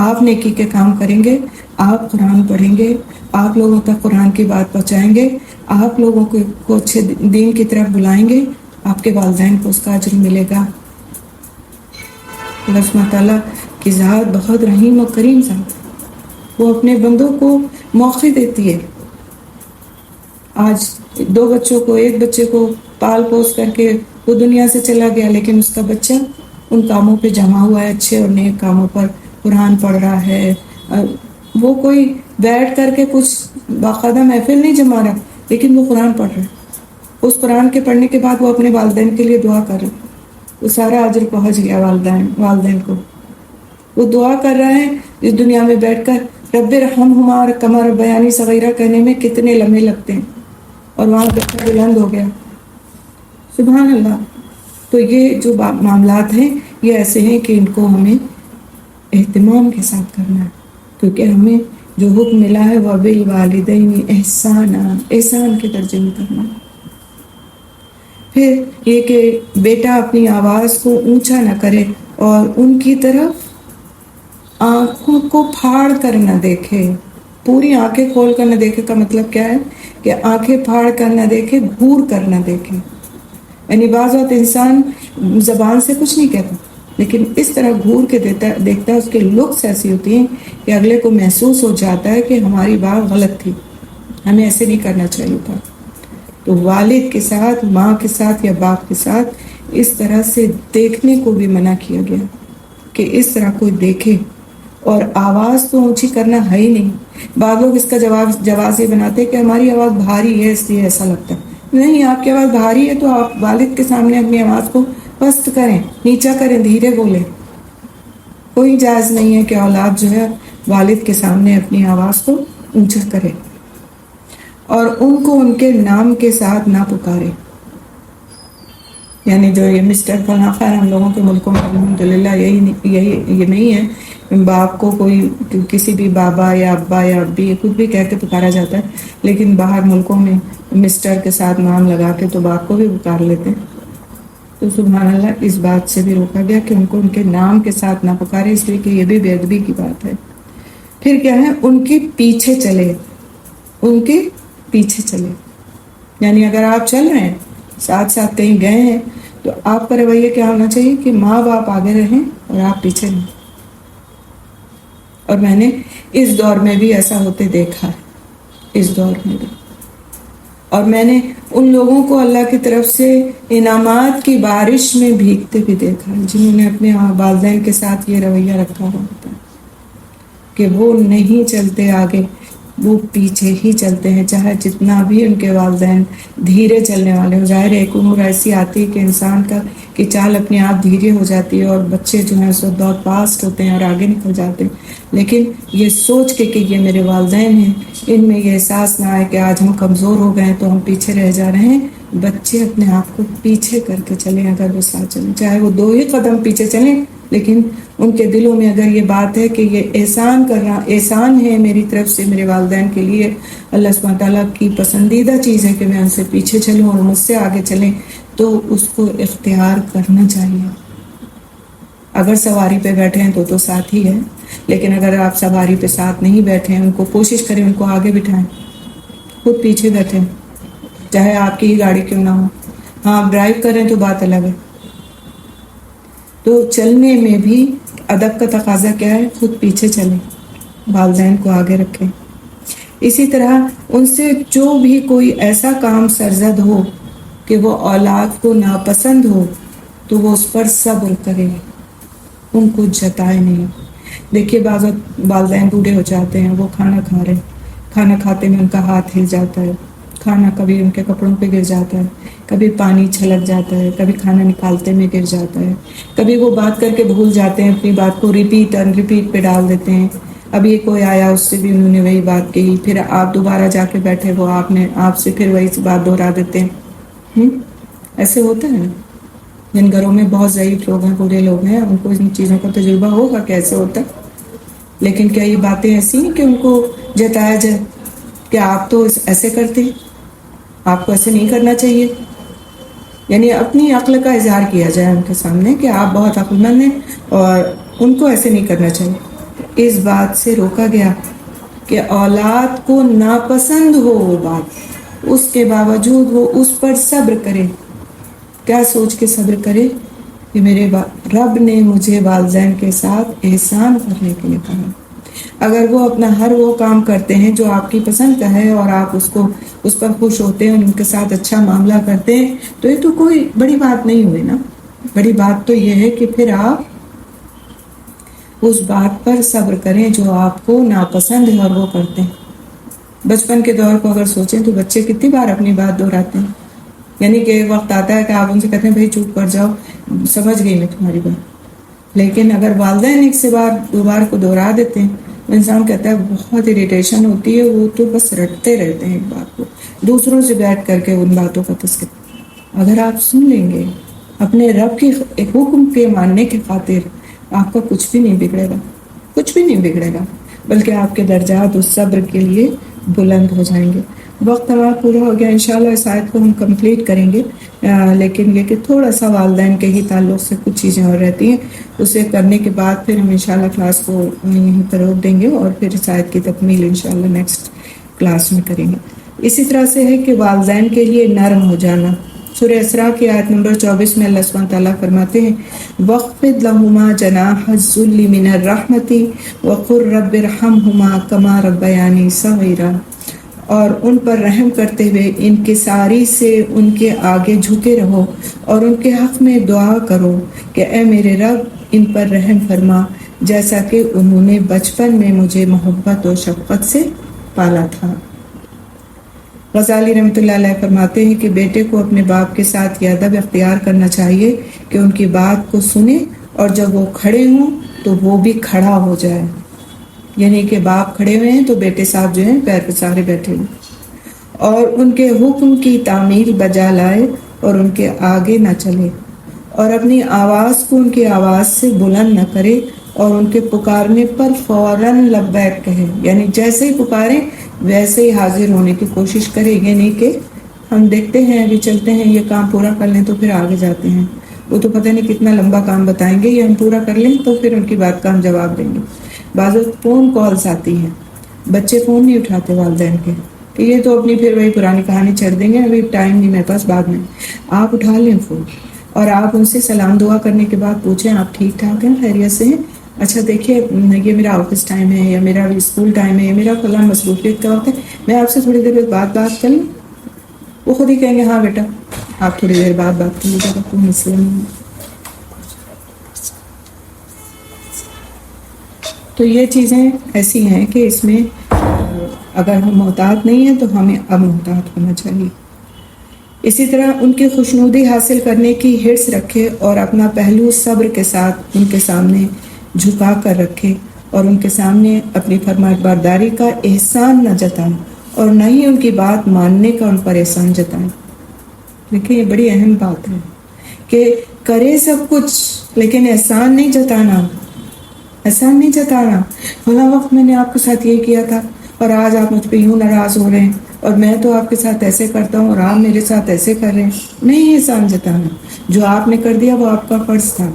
آپ نیکی کے کام کریں گے، آپ قرآن پڑھیں گے، آپ لوگوں تک قرآن کی بات پہنچائیں گے، آپ لوگوں کو اچھے دین کی طرف بلائیں گے، آپ کے والدین کو اس کا اجر ملے گا. اللہ سبحانہ تعالیٰ کی ذات بہت رحیم و کریم ذات، وہ اپنے بندوں کو موقع دیتی ہے. آج 2 بچوں کو، 1 بچے کو پال پوس کر کے وہ دنیا سے چلا گیا، لیکن اس کا بچہ ان کاموں پہ جمع ہوا ہے، اچھے اور نیک کاموں پر قرآن پڑھ رہا ہے. وہ کوئی بیٹھ کر کے کچھ باقاعدہ محفل نہیں جما رہا، لیکن وہ قرآن پڑھ رہا ہے. اس قرآن کے پڑھنے کے بعد وہ اپنے والدین کے لیے دعا کر رہا ہے، وہ سارا اجر پہنچ گیا والدین کو. وہ دعا کر رہا ہے اس دنیا میں بیٹھ کر رب ارحمہما کما ربیانی صغیرہ کہنے میں کتنے لمحے لگتے ہیں، اور وہاں بچہ بلند ہو گیا. سبحان اللہ. تو یہ جو معاملات ہیں یہ ایسے ہیں کہ ان کو ہمیں اہتمام کے ساتھ کرنا ہے، کیونکہ ہمیں جو حکم ملا ہے وہ بالوالدین احسانا، احسان کے درجے میں کرنا. پھر یہ کہ بیٹا اپنی آواز کو اونچا نہ کرے اور ان کی طرف آنکھوں کو پھاڑ کر نہ دیکھے. پوری آنکھیں کھول کر نہ دیکھے کا مطلب کیا ہے کہ آنکھیں پھاڑ کر نہ دیکھے، گھور کر نہ دیکھے. یعنی بعض وقت انسان زبان سے کچھ نہیں کہتا، لیکن اس طرح گھور کے دیکھتا ہے، اس کے لکس ایسی ہوتی ہیں کہ اگلے کو محسوس ہو جاتا ہے کہ ہماری بات غلط تھی، ہمیں ایسے نہیں کرنا چاہیے تھا. تو والد کے ساتھ، ماں کے ساتھ یا باپ کے ساتھ اس طرح سے دیکھنے کو بھی منع کیا گیا کہ اس طرح کوئی دیکھے. اور آواز تو اونچی کرنا ہے ہی نہیں. بعض لوگ اس کا جواز یہ بناتے کہ ہماری آواز بھاری ہے اس لیے ایسا لگتا ہے. نہیں، آپ کی آواز بھاری ہے تو آپ والد کے سامنے اپنی آواز کو پست کریں، نیچا کریں، دھیرے بولیں. کوئی جائز نہیں ہے کہ اولاد جو ہے والد کے سامنے اپنی آواز کو اونچا کرے اور ان کو ان کے نام کے ساتھ نہ پکارے. یعنی جو یہ مسٹر فلاں، خیر ہم لوگوں کے ملکوں میں الحمدللہ یہ نہیں ہے، باپ کو کوئی کسی بھی بابا یا ابا یا ابی کچھ بھی کہہ کے پکارا جاتا ہے، لیکن باہر ملکوں میں مسٹر کے ساتھ نام لگا کے تو باپ کو بھی پکار لیتے ہیں. تو سبحان اللہ، اس بات سے بھی روکا گیا کہ ان کو ان کے نام کے ساتھ نہ پکارے، اس لیے کہ یہ بھی بے ادبی کی بات ہے. پھر کیا ہے، ان کے پیچھے چلے، ان کے پیچھے چلے. یعنی اگر آپ چل رہے ہیں ساتھ ساتھ کہیں گئے ہیں تو آپ کا رویہ کیا ہونا چاہیے کہ ماں باپ آگے رہیں اور آپ پیچھے رہیں. اور میں نے اس دور میں بھی ایسا ہوتے دیکھا ہے، اس دور میں بھی. اور میں نے ان لوگوں کو اللہ کی طرف سے انعامات کی بارش میں بھیگتے بھی دیکھا ہے جنہوں نے اپنے والدین کے ساتھ یہ رویہ رکھا ہوا ہوتا ہے کہ وہ نہیں چلتے آگے، وہ پیچھے ہی چلتے ہیں، چاہے جتنا بھی ان کے والدین دھیرے چلنے والے ہو. ظاہر ہے ایک عمر ایسی آتی ہے کہ انسان کی چال اپنے آپ دھیرے ہو جاتی ہے اور بچے جو ہیں اس وقت بہت فاسٹ ہوتے ہیں اور آگے نکل جاتے ہیں. لیکن یہ سوچ کے کہ یہ میرے والدین ہیں، ان میں یہ احساس نہ آئے کہ آج ہم کمزور ہو گئے ہیں تو ہم پیچھے رہ جا رہے ہیں. بچے اپنے آپ کو پیچھے کر کے چلیں، اگر وہ ساتھ چلیں، چاہے وہ 2 ہی قدم پیچھے چلیں، لیکن ان کے دلوں میں اگر یہ بات ہے کہ یہ احسان ہے میری طرف سے میرے والدین کے لیے، اللہ سبحانہ تعالیٰ کی پسندیدہ چیز ہے کہ میں ان سے پیچھے چلوں اور مجھ سے آگے چلیں، تو اس کو اختیار کرنا چاہیے. اگر سواری پہ بیٹھے ہیں تو ساتھ ہی ہے، لیکن اگر آپ سواری پہ ساتھ نہیں بیٹھے ہیں، ان کو کوشش کریں ان کو آگے بٹھائیں، خود پیچھے بیٹھیں، چاہے آپ کی ہی گاڑی کیوں نہ ہو. ہاں ڈرائیو کریں تو بات الگ ہے. تو چلنے میں بھی ادب کا تقاضا کیا ہے؟ خود پیچھے چلیں، والدین کو آگے رکھیں. اسی طرح ان سے جو بھی کوئی ایسا کام سرزد ہو کہ وہ اولاد کو ناپسند ہو تو وہ اس پر صبر کرے، ان کو جتائے نہیں. دیکھیے بعض والدین بوڑھے ہو جاتے ہیں، وہ کھانا کھا رہے ہیں، کھانا کھاتے میں ان کا ہاتھ ہل جاتا ہے، کھانا کبھی ان کے کپڑوں پہ گر جاتا ہے، کبھی پانی چھلک جاتا ہے، کبھی کھانا نکالتے میں گر جاتا ہے، کبھی وہ بات کر کے بھول جاتے ہیں، اپنی بات کو ریپیٹ پہ ڈال دیتے ہیں. اب یہ کوئی آیا اس سے بھی انہوں نے وہی بات کہی، پھر آپ دوبارہ جا کے بیٹھے، وہ آپ سے پھر وہی بات دہرا دیتے ہیں. ایسے ہوتا ہے نا. جن گھروں میں بہت ضعیف لوگ ہیں، بوڑھے لوگ ہیں، ان کو ان چیزوں کا تجربہ ہوگا کیسے ہوتا ہے. لیکن کیا یہ باتیں ایسی ہیں کہ ان کو جتایا جائے کہ آپ تو ایسے کرتے ہیں، آپ کو ایسے نہیں کرنا چاہیے؟ یعنی اپنی عقل کا اظہار کیا جائے ان کے سامنے کہ آپ بہت عقل مند ہیں اور ان کو ایسے نہیں کرنا چاہیے. اس بات سے روکا گیا کہ اولاد کو ناپسند ہو وہ بات، اس کے باوجود وہ اس پر صبر کرے. کیا سوچ کے صبر کرے کہ میرے رب نے مجھے والدین کے ساتھ احسان کرنے کے لیے کہا. اگر وہ اپنا ہر وہ کام کرتے ہیں جو آپ کی پسند کا ہے اور آپ اس پر خوش ہوتے ہیں، ان کے ساتھ اچھا معاملہ کرتے ہیں، تو یہ تو کوئی بڑی بات نہیں ہوئی نا. بڑی بات تو یہ ہے کہ پھر آپ اس بات پر صبر کریں جو آپ کو ناپسند ہے اور وہ کرتے ہیں. بچپن کے دور کو اگر سوچیں تو بچے کتنی بار اپنی بات دہراتے ہیں. یعنی کہ ایک وقت آتا ہے کہ آپ ان سے کہتے ہیں بھائی چپ کر جاؤ، سمجھ گئی میں تمہاری بات. لیکن اگر والدین ایک سے دو بار کو دہرا دیتے ہیں، انسان کہتا ہے بہت اریٹیشن ہوتی ہے، وہ تو بس رٹتے رہتے ہیں ایک بات کو، دوسروں سے بیٹھ کر کے ان باتوں کا تذکرہ. اگر آپ سن لیں گے اپنے رب کی حکم کے ماننے کی خاطر، آپ کا کچھ بھی نہیں بگڑے گا، کچھ بھی نہیں بگڑے گا، بلکہ آپ کے درجات اس صبر کے لیے بلند ہو جائیں گے. وقت ہمارا پورا ہو گیا، انشاءاللہ اس آیت کو ہم کمپلیٹ کریں گے، لیکن یہ کہ تھوڑا سا والدین کے ہی تعلق سے کچھ چیزیں اور رہتی ہیں، اسے کرنے کے بعد پھر ہم انشاءاللہ کلاس کو یہیں پر روک دیں گے اور پھر اس آیت کی تکمیل انشاءاللہ نیکسٹ کلاس میں کریں گے. اسی طرح سے ہے کہ والدین کے لیے نرم ہو جانا. سورہ اسراء کی آیت نمبر 24 میں اللہ سبحانہ تعالیٰ فرماتے ہیں وَاخْفِضْ لَهُمَا جَنَاحَ الذُّلِّ مِنَ الرَّحْمَةِ وَقُلْ رَبِّ ارْحَمْهُمَا كَمَا رَبَّيَانِي صَغِيرًا. اور ان پر رحم کرتے ہوئے ان کے ساری سے ان کے آگے جھکے رہو اور ان کے حق میں دعا کرو کہ اے میرے رب ان پر رحم فرما جیسا کہ انہوں نے بچپن میں مجھے محبت و شفقت سے پالا تھا. غزالی رحمۃ اللہ علیہ فرماتے ہیں کہ بیٹے کو اپنے باپ کے ساتھ یہ ادب اختیار کرنا چاہیے کہ ان کی بات کو سنے اور جب وہ کھڑے ہوں تو وہ بھی کھڑا ہو جائے. یعنی کہ باپ کھڑے ہوئے ہیں تو بیٹے صاحب جو ہیں پیر پہ سارے بیٹھے ہوئے، اور ان کے حکم کی تعمیل بجا لائے اور ان کے آگے نہ چلے اور اپنی آواز کو ان کی آواز سے بلند نہ کرے اور ان کے پکارنے پر فوراً لبیک کہے. یعنی جیسے ہی پکاریں ویسے ہی حاضر ہونے کی کوشش کرے. یہ نہیں کہ ہم دیکھتے ہیں ابھی چلتے ہیں یہ کام پورا کر لیں تو پھر آگے جاتے ہیں، وہ تو پتہ نہیں کتنا لمبا کام بتائیں گے، یہ ہم پورا کر لیں تو پھر ان کی بات کا ہم جواب دیں گے. بعض فون کالز آتی ہیں، بچے فون نہیں اٹھاتے والدین کے، کہ یہ تو اپنی پھر وہی پرانی کہانی چھڑ دیں گے، ابھی ٹائم نہیں میرے پاس، بعد میں آپ اٹھا لیں فون اور آپ ان سے سلام دعا کرنے کے بعد پوچھیں آپ ٹھیک ٹھاک ہیں، خیریت سے ہیں؟ اچھا دیکھیے یہ میرا آفس ٹائم ہے یا میرا اسکول ٹائم ہے یا میرا فلاں مصروفیت کا وقت ہے، میں آپ سے تھوڑی دیر بعد بات کر لوں؟ وہ خود ہی کہیں گے ہاں بیٹا آپ تھوڑی دیر بعد بات کر لیجیے گا، کوئی مسئلہ نہیں ہے۔ تو یہ چیزیں ایسی ہیں کہ اس میں اگر ہم محتاط نہیں ہیں تو ہمیں اب محتاط ہونا چاہیے۔ اسی طرح ان کی خوشنودی حاصل کرنے کی حرص رکھے اور اپنا پہلو صبر کے ساتھ ان کے سامنے جھکا کر رکھے اور ان کے سامنے اپنی فرمانبرداری کا احسان نہ جتائیں اور نہ ہی ان کی بات ماننے کا ان پر احسان جتائیں۔ دیکھیں یہ بڑی اہم بات ہے کہ کرے سب کچھ لیکن احسان نہیں جتانا، احسان نہیں جتانا۔ فلاں وقت میں نے آپ کے ساتھ یہ کیا تھا اور آج آپ مجھ پہ یوں ناراض ہو رہے ہیں اور میں تو آپ کے ساتھ ایسے کرتا ہوں اور آپ میرے ساتھ ایسے کر رہے ہیں، نہیں احسان جتانا۔ جو آپ نے کر دیا وہ آپ کا فرض تھا،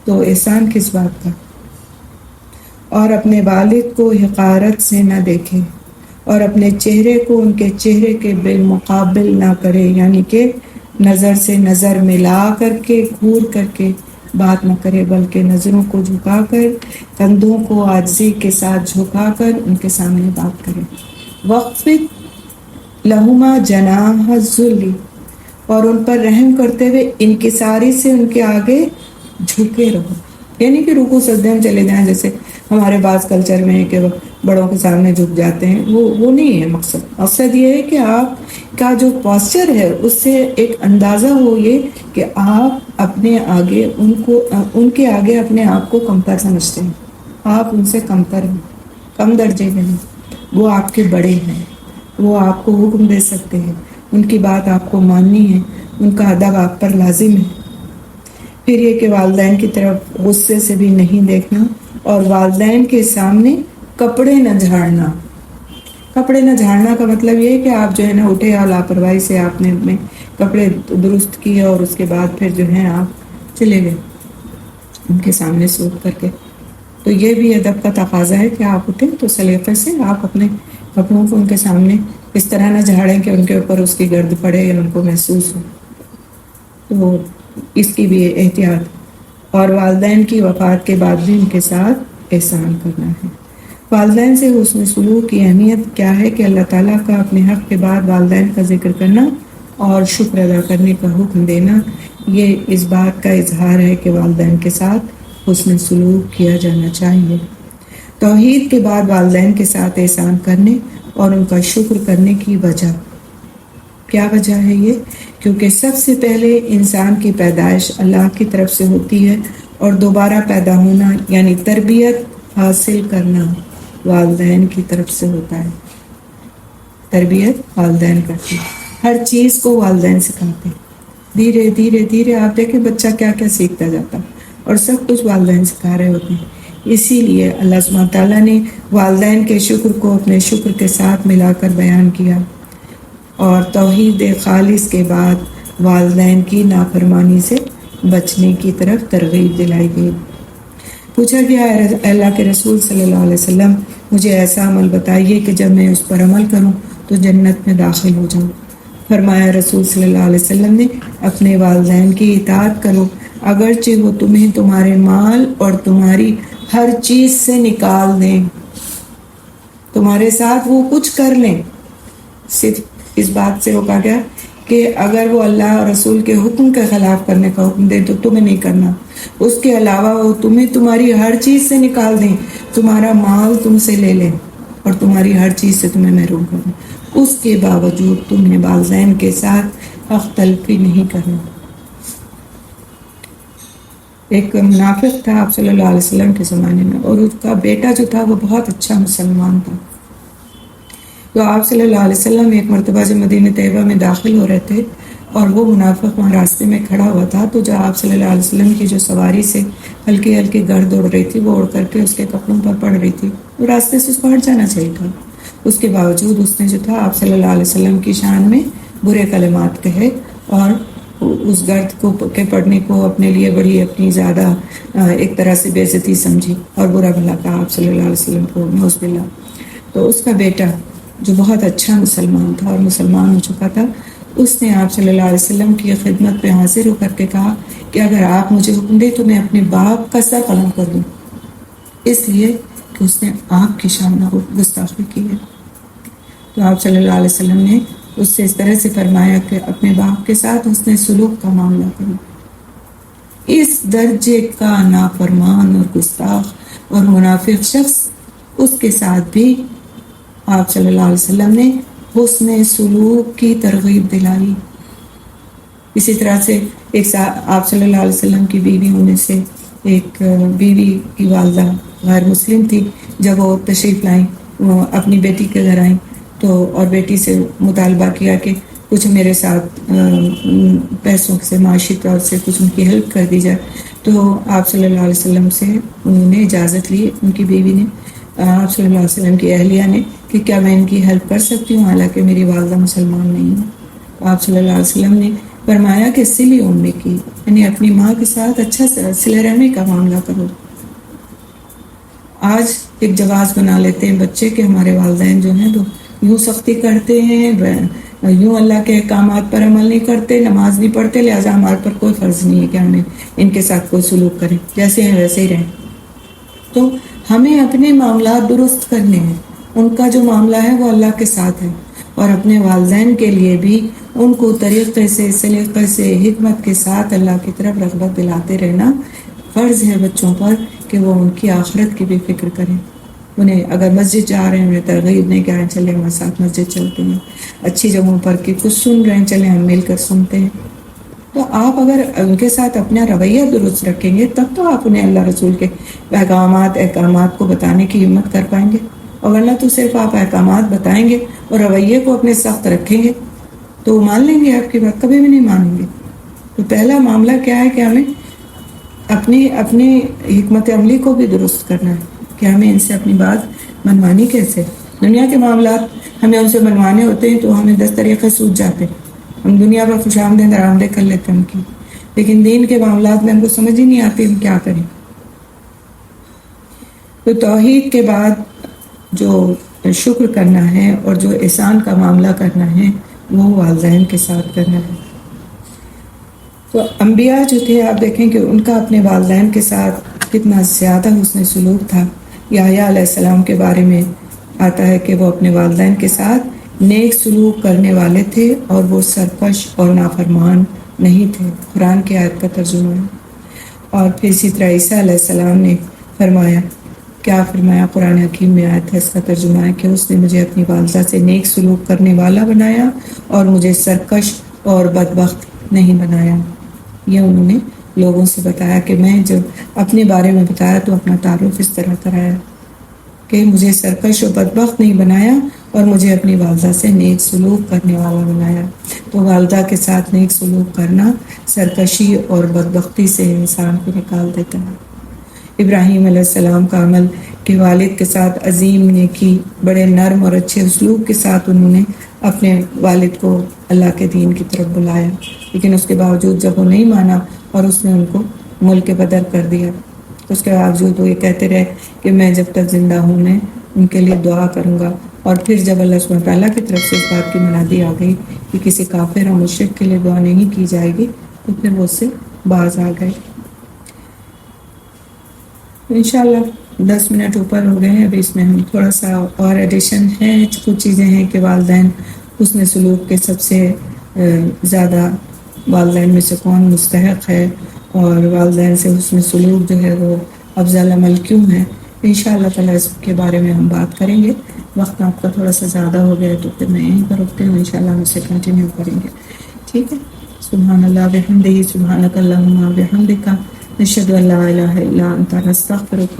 تو احسان کس بات کا؟ اور اپنے والد کو حقارت سے نہ دیکھے اور اپنے چہرے کو ان کے چہرے کے بالمقابل نہ کرے، یعنی کہ نظر سے نظر ملا کر کے گھور کر کے بات نہ کرے، بلکہ نظروں کو جھکا کر کندھوں کو عاجزی کے ساتھ جھکا کر ان کے سامنے بات کرے۔ وَخْفِضْ لَهُمَا جَنَاحَ الذُّلِّ، اور ان پر رحم کرتے ہوئے انکساری سے ان کے آگے جھکے رہو، یعنی کہ رکوع سجدے میں چلے جائیں، جیسے ہمارے بعض کلچر میں ہے کہ بڑوں کے سامنے جھک جاتے ہیں، وہ نہیں ہے مقصد۔ مقصد یہ ہے کہ آپ کا جو پاسچر ہے اس سے ایک اندازہ ہو یہ کہ آپ اپنے آگے ان کے آگے اپنے آپ کو کمتر سمجھتے ہیں، آپ ان سے کمتر ہیں، کم درجے میں ہیں، وہ آپ کے بڑے ہیں، وہ آپ کو حکم دے سکتے ہیں، ان کی بات آپ کو ماننی ہے، ان کا ادب آپ پر لازم ہے۔ پھر یہ کہ والدین کی طرف غصے سے بھی نہیں دیکھنا اور والدین کے سامنے کپڑے نہ جھاڑنا۔ کپڑے نہ جھاڑنا کا مطلب یہ ہے کہ آپ جو ہے نا اٹھے اور لاپرواہی سے آپ نے اپنے کپڑے درست کیے اور اس کے بعد پھر جو ہے آپ چلے گئے ان کے سامنے سوکھ کر کے، تو یہ بھی ادب کا تقاضا ہے کہ آپ اٹھیں تو سلیقے سے آپ اپنے کپڑوں کو ان کے سامنے اس طرح نہ جھاڑیں کہ ان کے اوپر اس کی گرد پڑے یا ان کو محسوس ہو، تو اس کی بھی احتیاط۔ اور والدین کی وفات کے بعد بھی ان کے ساتھ احسان کرنا ہے۔ والدین سے حسن سلوک کی اہمیت کیا ہے کہ اللہ تعالیٰ کا اپنے حق کے بعد والدین کا ذکر کرنا اور شکر ادا کرنے کا حکم دینا، یہ اس بات کا اظہار ہے کہ والدین کے ساتھ حسن سلوک کیا جانا چاہیے۔ توحید کے بعد والدین کے ساتھ احسان کرنے اور ان کا شکر کرنے کی وجہ کیا وجہ ہے؟ یہ کیونکہ سب سے پہلے انسان کی پیدائش اللہ کی طرف سے ہوتی ہے اور دوبارہ پیدا ہونا یعنی تربیت حاصل کرنا والدین کی طرف سے ہوتا ہے۔ تربیت والدین کرتے ہیں، ہر چیز کو والدین سکھاتے ہیں، دھیرے دھیرے دھیرے آپ دیکھیں بچہ کیا کیا سیکھتا جاتا اور سب کچھ والدین سکھا رہے ہوتے ہیں۔ اسی لیے اللہ سبحانہ تعالیٰ نے والدین کے شکر کو اپنے شکر کے ساتھ ملا کر بیان کیا اور توحید خالص کے بعد والدین کی نافرمانی سے بچنے کی طرف ترغیب دلائی گئی۔ پوچھا گیا اللہ کے رسول صلی اللہ علیہ وسلم مجھے ایسا عمل بتائیے کہ جب میں اس پر عمل کروں تو جنت میں داخل ہو جاؤں۔ فرمایا رسول صلی اللہ علیہ وسلم نے اپنے والدین کی اطاعت کرو اگرچہ وہ تمہیں تمہارے مال اور تمہاری ہر چیز سے نکال دیں، تمہارے ساتھ وہ کچھ کر لیں۔ صرف اس بات سے روکا گیا کہ اگر وہ اللہ اور رسول کے حکم کے خلاف کرنے کا حکم دے تو تمہیں نہیں کرنا، اس کے علاوہ وہ تمہیں تمہاری ہر چیز سے نکال دیں، تمہارا مال تم سے لے لیں اور تمہاری ہر چیز سے تمہیں محروم کر دیں، اس کے باوجود تمہیں والدین کے ساتھ حق تلفی نہیں کرنا۔ ایک منافق تھا آپ صلی اللہ علیہ وسلم کے زمانے میں اور اس کا بیٹا جو تھا وہ بہت اچھا مسلمان تھا، تو آپ صلی اللہ علیہ وسلم ایک مرتبہ جب مدینہ طیبہ میں داخل ہو رہے تھے اور وہ منافق وہاں راستے میں کھڑا ہوا تھا، تو جو آپ صلی اللہ علیہ وسلم کی جو سواری سے ہلکی ہلکی گرد اڑ رہی تھی وہ اڑ کر کے اس کے کپڑوں پر پڑ رہی تھی، وہ راستے سے اس کو ہٹ جانا چاہیے تھا، اس کے باوجود اس نے جو تھا آپ صلی اللہ علیہ وسلم کی شان میں برے کلمات کہے اور اس گرد کو کے پڑنے کو اپنے لیے بڑی اپنی زیادہ ایک طرح سے بے عزتی سمجھی اور برا بھلا کہا آپ صلی اللہ علیہ وسلم کو، نعوذ باللہ۔ تو اس کا بیٹا جو بہت اچھا مسلمان تھا اور مسلمان ہو چکا تھا، اس نے آپ صلی اللہ علیہ وسلم کی خدمت پہ حاضر ہو کر کے کہا کہ اگر آپ مجھے حکم دیں تو میں اپنے باپ کا سر قلم کر دوں، اس لیے کہ اس نے آپ کی شان میں گستاخی کی ہے۔ تو آپ صلی اللہ علیہ وسلم نے اس سے اس طرح سے فرمایا کہ اپنے باپ کے ساتھ حسن سلوک کا معاملہ کرو۔ اس درجے کا نافرمان اور گستاخ اور منافق شخص، اس کے ساتھ بھی آپ صلی اللہ علیہ وسلم نے حسن سلوک کی ترغیب دلائی۔ اسی طرح سے آپ صلی اللہ علیہ وسلم کی بیوی ہونے سے ایک بیوی کی والدہ غیر مسلم تھی، جب وہ تشریف لائیں، وہ اپنی بیٹی کے گھر آئیں تو اور بیٹی سے مطالبہ کیا کہ کچھ میرے ساتھ پیسوں سے معاشی طور سے کچھ ان کی ہیلپ کر دی جائے، تو آپ صلی اللہ علیہ وسلم سے انہوں نے اجازت لی، ان کی بیوی نے، آپ صلی اللہ علیہ وسلم کی اہلیہ نے، کہ کیا میں ان کی ہیلپ کر سکتی ہوں حالانکہ میری والدہ مسلمان نہیں ہے۔ آپ صلی اللہ علیہ وسلم نے فرمایا کہ صلہ امی کی، یعنی اپنی ماں کے ساتھ اچھا صلہ رحمی کا معاملہ کرو۔ آج ایک جواز بنا لیتے ہیں بچے کہ ہمارے والدین جو ہیں تو یوں سختی کرتے ہیں، یوں اللہ کے احکامات پر عمل نہیں کرتے، نماز نہیں پڑھتے، لہٰذا ہمارے پر کوئی فرض نہیں ہے کہ ہمیں ان کے ساتھ کوئی سلوک کریں، جیسے ہیں ویسے ہی رہیں۔ تو ہمیں اپنے معاملات درست کرنے ہیں، ان کا جو معاملہ ہے وہ اللہ کے ساتھ ہے، اور اپنے والدین کے لیے بھی ان کو طریقے سے، سلیقے سے، حکمت کے ساتھ اللہ کی طرف رغبت دلاتے رہنا فرض ہے بچوں پر، کہ وہ ان کی آخرت کی بھی فکر کریں۔ انہیں اگر مسجد جا رہے ہیں انہیں ترغیب نہیں کہ چلے ہمارے ساتھ مسجد چلتے ہیں، اچھی جگہوں پر کہ کچھ سن رہے ہیں چلیں ہم مل کر سنتے ہیں۔ تو آپ اگر ان کے ساتھ اپنا رویہ درست رکھیں گے تب تو آپ انہیں اللہ رسول کے احکامات کو بتانے کی ہمت کر پائیں گے، اور ورنہ تو صرف آپ احکامات بتائیں گے اور رویے کو اپنے سخت رکھیں گے تو وہ مان لیں گے آپ کی بات، کبھی بھی نہیں مانیں گے۔ تو پہلا معاملہ کیا ہے کہ ہمیں اپنی حکمت عملی کو بھی درست کرنا ہے کہ ہمیں ان سے اپنی بات منوانی کیسے۔ دنیا کے معاملات ہمیں ان سے منوانے ہوتے ہیں تو ہمیں 10 طریقے سوچ جاتے ہیں، ہم دنیا پر خوش آمدید آرامدہ کر لیتے ہیں ان کی، لیکن دین کے معاملات میں ہم کو سمجھ ہی نہیں آتی ہم کیا کریں۔ تو توحید کے بعد جو شکر کرنا ہے اور جو احسان کا معاملہ کرنا ہے وہ والدین کے ساتھ کرنا ہے۔ تو انبیاء جو تھے آپ دیکھیں کہ ان کا اپنے والدین کے ساتھ کتنا زیادہ حسن سلوک تھا۔ یحییٰ علیہ السلام کے بارے میں آتا ہے کہ وہ اپنے والدین کے ساتھ نیک سلوک کرنے والے تھے اور وہ سرکش اور نافرمان نہیں تھے، قرآن کی آیت کا ترجمہ ہے۔ اور پھر اسی طرح عیسیٰ علیہ السلام نے فرمایا، کیا فرمایا؟ قرآن حکیم میں آیت ہے، اس کا ترجمہ ہے کہ اس نے مجھے اپنی والدہ سے نیک سلوک کرنے والا بنایا اور مجھے سرکش اور بدبخت نہیں بنایا۔ یہ انہوں نے لوگوں سے بتایا کہ میں جب اپنے بارے میں بتایا تو اپنا تعارف اس طرح کرایا کہ مجھے سرکش اور بدبخت نہیں بنایا اور مجھے اپنی والدہ سے نیک سلوک کرنے والا بنایا۔ تو والدہ کے ساتھ نیک سلوک کرنا سرکشی اور بدبختی سے انسان کو نکال دیتا ہے۔ ابراہیم علیہ السلام کا عمل کہ والد کے ساتھ عظیم نیکی، بڑے نرم اور اچھے اسلوب کے ساتھ انہوں نے اپنے والد کو اللہ کے دین کی طرف بلایا، لیکن اس کے باوجود جب وہ نہیں مانا اور اس نے ان کو ملک بدر کر دیا، اس کے باوجود وہ یہ کہتے رہے کہ میں جب تک زندہ ہوں میں ان کے لیے دعا کروں گا۔ اور پھر جب اللہ سبحانہ تعالیٰ کی طرف سے اس بات کی منادی آ گئی کہ کسی کافر اور مشرک کے لیے دعا نہیں کی جائے گی تو پھر وہ اس سے باز آ گئے۔ انشاءاللہ 10 منٹ اوپر ہو گئے ہیں، ابھی اس میں ہم تھوڑا سا اور ایڈیشن ہے، کچھ چیزیں ہیں کہ والدین حسن سلوک کے سب سے زیادہ والدین میں سے کون مستحق ہے اور والدین سے حسن سلوک جو ہے وہ افضل عمل کیوں ہے۔ انشاءاللہ تعالیٰ اس کے بارے میں ہم بات کریں گے۔ وقت آپ کا تھوڑا سا زیادہ ہو گیا تو پھر میں یہیں پر رکتے ہوں، انشاءاللہ ہم اسے کنٹینیو کریں گے، ٹھیک ہے؟ سبحان اللہ بحمدہ، سبحانک اللہم وبحمدک، نشہد ان لا الہ الا انت، نستغفرک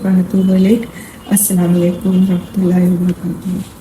ونتوب الیک۔ السلام علیکم ورحمۃ اللہ وبرکاتہ۔